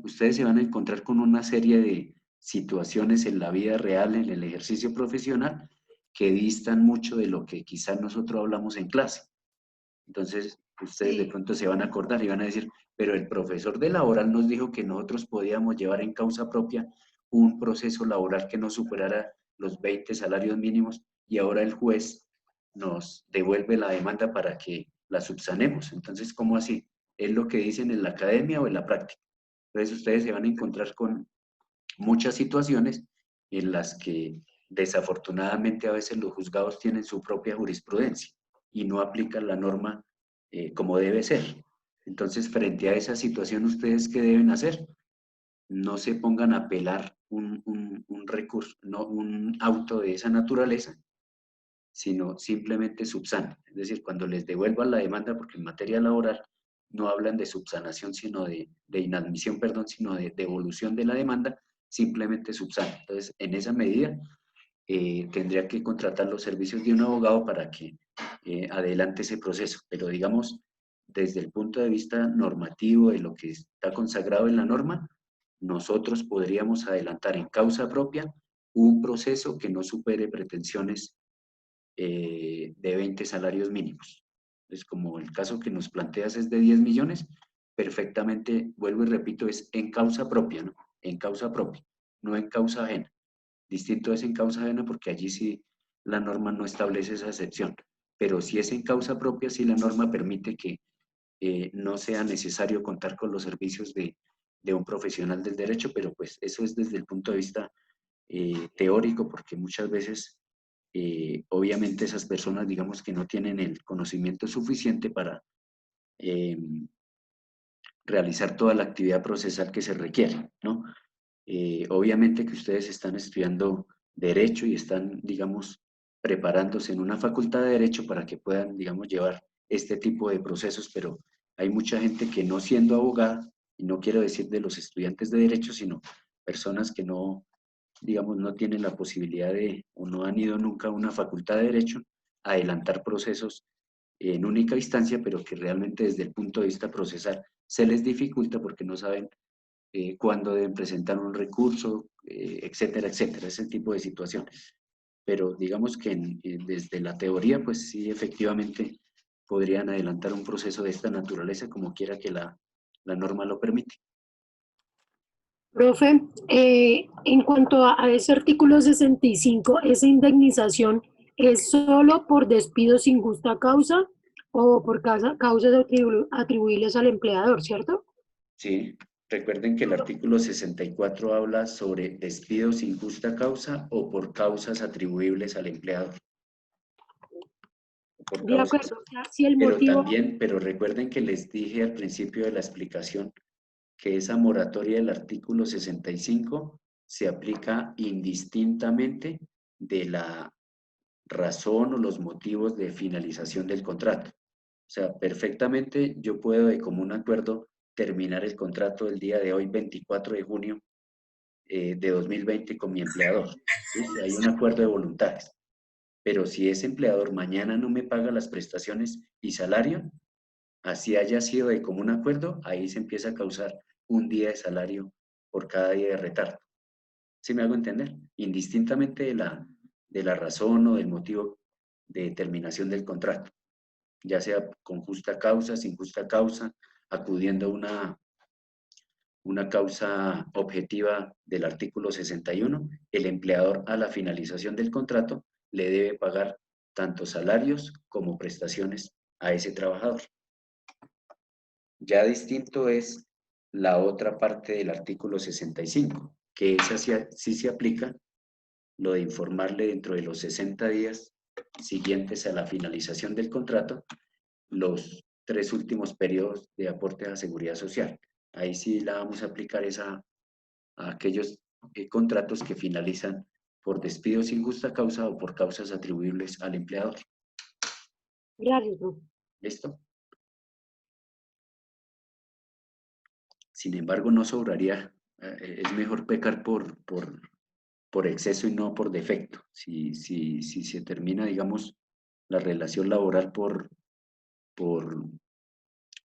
ustedes se van a encontrar con una serie de situaciones en la vida real, en el ejercicio profesional, que distan mucho de lo que quizás nosotros hablamos en clase. Entonces, ustedes de pronto se van a acordar y van a decir, pero el profesor de laboral nos dijo que nosotros podíamos llevar en causa propia un proceso laboral que no superara los 20 salarios mínimos y ahora el juez nos devuelve la demanda para que la subsanemos. Entonces, ¿cómo así? ¿Es lo que dicen en la academia o en la práctica? Entonces, ustedes se van a encontrar con muchas situaciones en las que desafortunadamente a veces los juzgados tienen su propia jurisprudencia y no aplican la norma como debe ser. Entonces, frente a esa situación, ¿ustedes qué deben hacer? No se pongan a apelar un recurso, no un auto de esa naturaleza, sino simplemente subsanen. Es decir, cuando les devuelvan la demanda, porque en materia laboral no hablan de subsanación, sino de inadmisión, perdón, sino de devolución de la demanda, simplemente subsanen. Entonces, en esa medida, tendría que contratar los servicios de un abogado para que adelante ese proceso. Pero digamos, desde el punto de vista normativo de lo que está consagrado en la norma, nosotros podríamos adelantar en causa propia un proceso que no supere pretensiones de 20 salarios mínimos. Entonces, como el caso que nos planteas es de 10 millones, perfectamente, vuelvo y repito, es en causa propia, ¿no? En causa propia, no en causa ajena. Distinto es en causa ajena porque allí sí la norma no establece esa excepción. Pero si es en causa propia, sí la norma permite que no sea necesario contar con los servicios de un profesional del derecho, pero pues eso es desde el punto de vista teórico, porque muchas veces, obviamente, esas personas, digamos que no tienen el conocimiento suficiente para realizar toda la actividad procesal que se requiere, ¿no? Obviamente que ustedes están estudiando Derecho y están, digamos, preparándose en una facultad de Derecho para que puedan, digamos, llevar este tipo de procesos, pero hay mucha gente que no siendo abogada, y no quiero decir de los estudiantes de Derecho, sino personas que no, digamos, no tienen la posibilidad de, o no han ido nunca a una facultad de Derecho, a adelantar procesos en única instancia, pero que realmente desde el punto de vista procesal se les dificulta porque no saben cuándo deben presentar un recurso, etcétera, etcétera, ese tipo de situaciones. Pero digamos que desde la teoría, pues sí, efectivamente podrían adelantar un proceso de esta naturaleza como quiera que la norma lo permite. Profe, en cuanto a ese artículo 65, esa indemnización ¿Es solo por despido sin justa causa o por causas atribuibles al empleador, cierto? Sí, recuerden que el artículo 64 habla sobre despido sin justa causa o por causas atribuibles al empleador. Por De causas. acuerdo, o sea, si el Pero motivo... también, pero recuerden que les dije al principio de la explicación que esa moratoria del artículo 65 se aplica indistintamente de la razón o los motivos de finalización del contrato. O sea, perfectamente yo puedo de común acuerdo terminar el contrato el día de hoy, 24 de junio de 2020 con mi empleador. ¿Sí? Hay un acuerdo de voluntades. Pero si ese empleador mañana no me paga las prestaciones y salario, así haya sido de común acuerdo, ahí se empieza a causar un día de salario por cada día de retardo. ¿Sí me hago entender? Indistintamente de la razón o del motivo de terminación del contrato, ya sea con justa causa, sin justa causa, acudiendo a una causa objetiva del artículo 61, el empleador a la finalización del contrato le debe pagar tanto salarios como prestaciones a ese trabajador. Ya distinto es la otra parte del artículo 65, que esa sí se aplica lo de informarle dentro de los 60 días siguientes a la finalización del contrato los 3 últimos periodos de aporte a seguridad social. Ahí sí la vamos a aplicar a aquellos contratos que finalizan por despido sin justa causa o por causas atribuibles al empleador. Gracias, profe. ¿Listo? Sin embargo, no sobraría, es mejor pecar por exceso y no por defecto. Si se termina, digamos, la relación laboral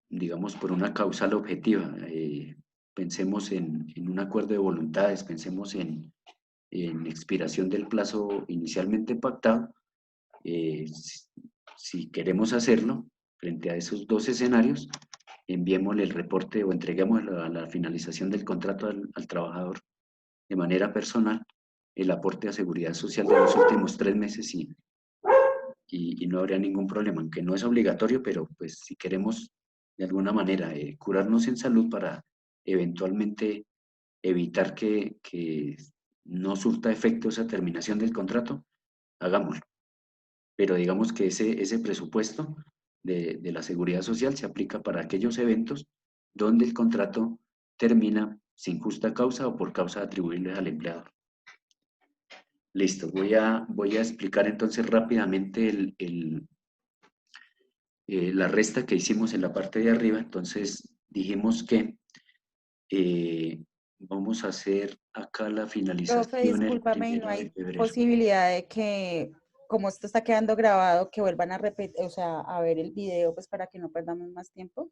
digamos, por una causal objetiva, pensemos en un acuerdo de voluntades, pensemos en expiración del plazo inicialmente pactado, si queremos hacerlo, frente a esos dos escenarios, enviémosle el reporte o entreguemos a la finalización del contrato al trabajador de manera personal el aporte a seguridad social de los últimos 3 meses y no habría ningún problema, aunque no es obligatorio, pero pues si queremos de alguna manera curarnos en salud para eventualmente evitar que no surta efecto esa terminación del contrato, hagámoslo. Pero digamos que ese presupuesto de la seguridad social se aplica para aquellos eventos donde el contrato termina sin justa causa o por causa atribuible al empleador. Listo, voy a explicar entonces rápidamente la resta que hicimos en la parte de arriba. Entonces dijimos que vamos a hacer acá la finalización Profe, el discúlpame, ¿y 1 no de hay febrero. posibilidad de que, como esto está quedando grabado, que vuelvan a repetir, o sea, a ver el video, pues para que no perdamos más tiempo?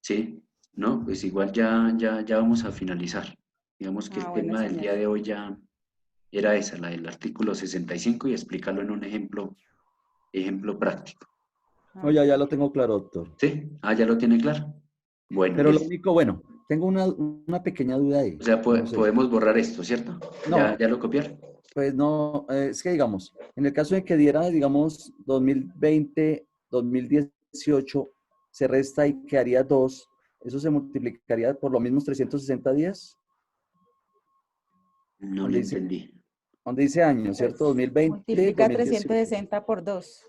Sí, no, pues igual ya vamos a finalizar. Digamos que el Bueno, tema del señor. día de hoy ya era esa, la del artículo 65 y explicarlo en un ejemplo práctico. No, ya lo tengo claro, doctor. ¿Sí? Ya lo tiene claro. Bueno, Pero lo único, bueno, tengo una pequeña duda ahí. o sea, No sé. podemos borrar esto, ¿cierto? No. ¿Ya lo copiaron? Pues no, es que digamos, en el caso de que diera, digamos, 2020, 2018, se resta y quedaría 2, ¿eso se multiplicaría por los mismos 360 días? No le entendí. Donde dice años, ¿cierto? 2020, Multiplica 2018. 360 por 2.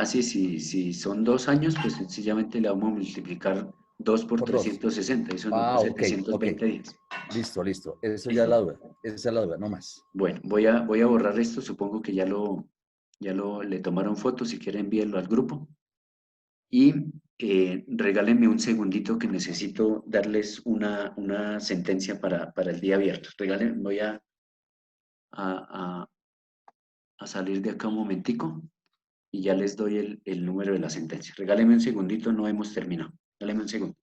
Sí, son 2 años, pues sencillamente le vamos a multiplicar 2 por 360, eso nos da Ok. 720 días. Listo. Eso ya es la duda. Esa es la duda, no más. Bueno, voy a borrar esto, supongo que le tomaron fotos, si quieren envíenlo al grupo. Y regálenme un segundito que necesito darles una sentencia para el día viernes. Voy a salir de acá un momentico y ya les doy el número de la sentencia. Regálenme un segundito, no hemos terminado. Regálenme un segundo.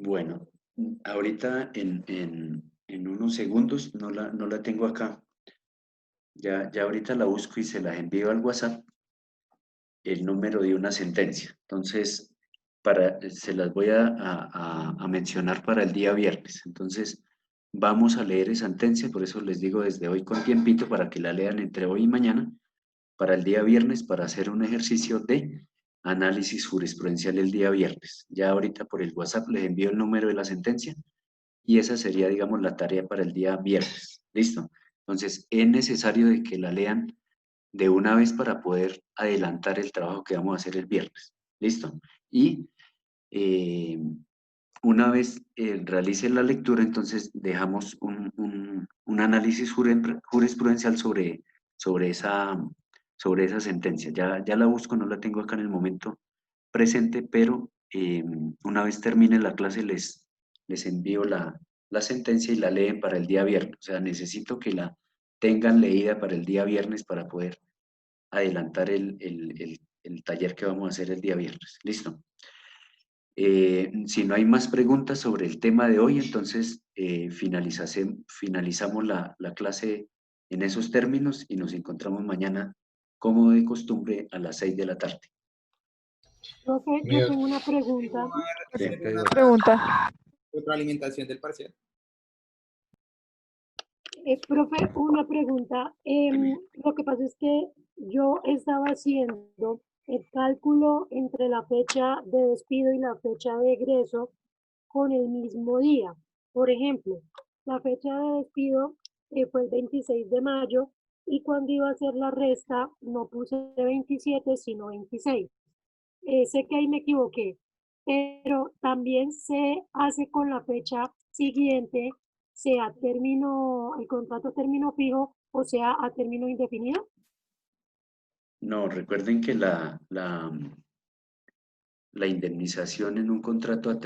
Bueno, ahorita en unos segundos no la tengo acá. Ya ahorita la busco y se las envío al WhatsApp el número de una sentencia. Entonces, se las voy a mencionar para el día viernes. Entonces, vamos a leer esa sentencia, por eso les digo desde hoy con tiempito para que la lean entre hoy y mañana, para el día viernes, para hacer un ejercicio de análisis jurisprudencial el día viernes. Ya ahorita por el WhatsApp les envío el número de la sentencia y esa sería, digamos, la tarea para el día viernes. ¿Listo? Entonces, es necesario de que la lean de una vez para poder adelantar el trabajo que vamos a hacer el viernes. ¿Listo? Y una vez realice la lectura, entonces dejamos un análisis jurisprudencial sobre esa sentencia. Ya la busco, no la tengo acá en el momento presente, pero una vez termine la clase les envío la sentencia y la leen para el día viernes. O sea, necesito que la tengan leída para el día viernes para poder adelantar el taller que vamos a hacer el día viernes. ¿Listo? Si no hay más preguntas sobre el tema de hoy, entonces finalizamos la clase en esos términos y nos encontramos mañana, como de costumbre, a las 6 de la tarde. Profe, yo tengo una pregunta. Sí. Pregunta. Retroalimentación del parcial. Profe, una pregunta. Lo que pasa es que yo estaba haciendo el cálculo entre la fecha de despido y la fecha de egreso con el mismo día. Por ejemplo, la fecha de despido fue el 26 de mayo y cuando iba a hacer la resta no puse 27 sino 26. Sé que ahí me equivoqué, pero también se hace con la fecha siguiente, sea el contrato a término fijo o sea a término indefinido. No, recuerden que la indemnización en un contrato a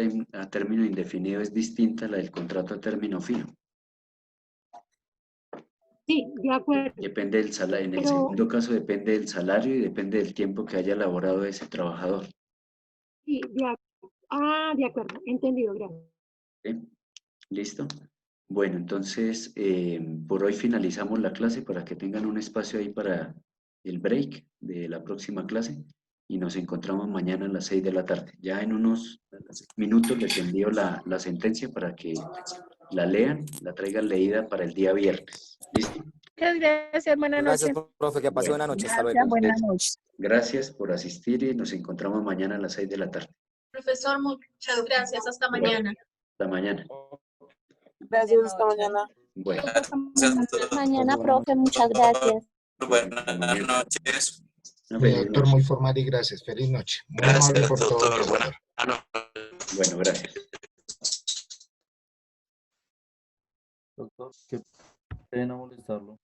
término indefinido es distinta a la del contrato a término fijo. Sí, de acuerdo. Depende del salario, en el segundo caso depende del salario y depende del tiempo que haya laborado ese trabajador. Sí, de acuerdo, entendido, gracias. ¿Sí? ¿Listo? Bueno, entonces por hoy finalizamos la clase para que tengan un espacio ahí para el break de la próxima clase y nos encontramos mañana a las 6 de la tarde. Ya en unos minutos les envío la sentencia para que la lean, la traigan leída para el día viernes. ¿Listo? Muchas gracias, buenas noches. Gracias, profe, que pase buena noche. Hasta luego. Gracias, buenas noches. Gracias por asistir y nos encontramos mañana a las 6 de la tarde. Profesor, muchas gracias. Hasta mañana. Hasta mañana. Gracias, hasta mañana. Bueno. Mañana, profe, muchas gracias. Buenas noches. Doctor, muy formal y gracias. Feliz noche. Muy amable por todo. Bueno, gracias. Doctor, qué pena molestarlo.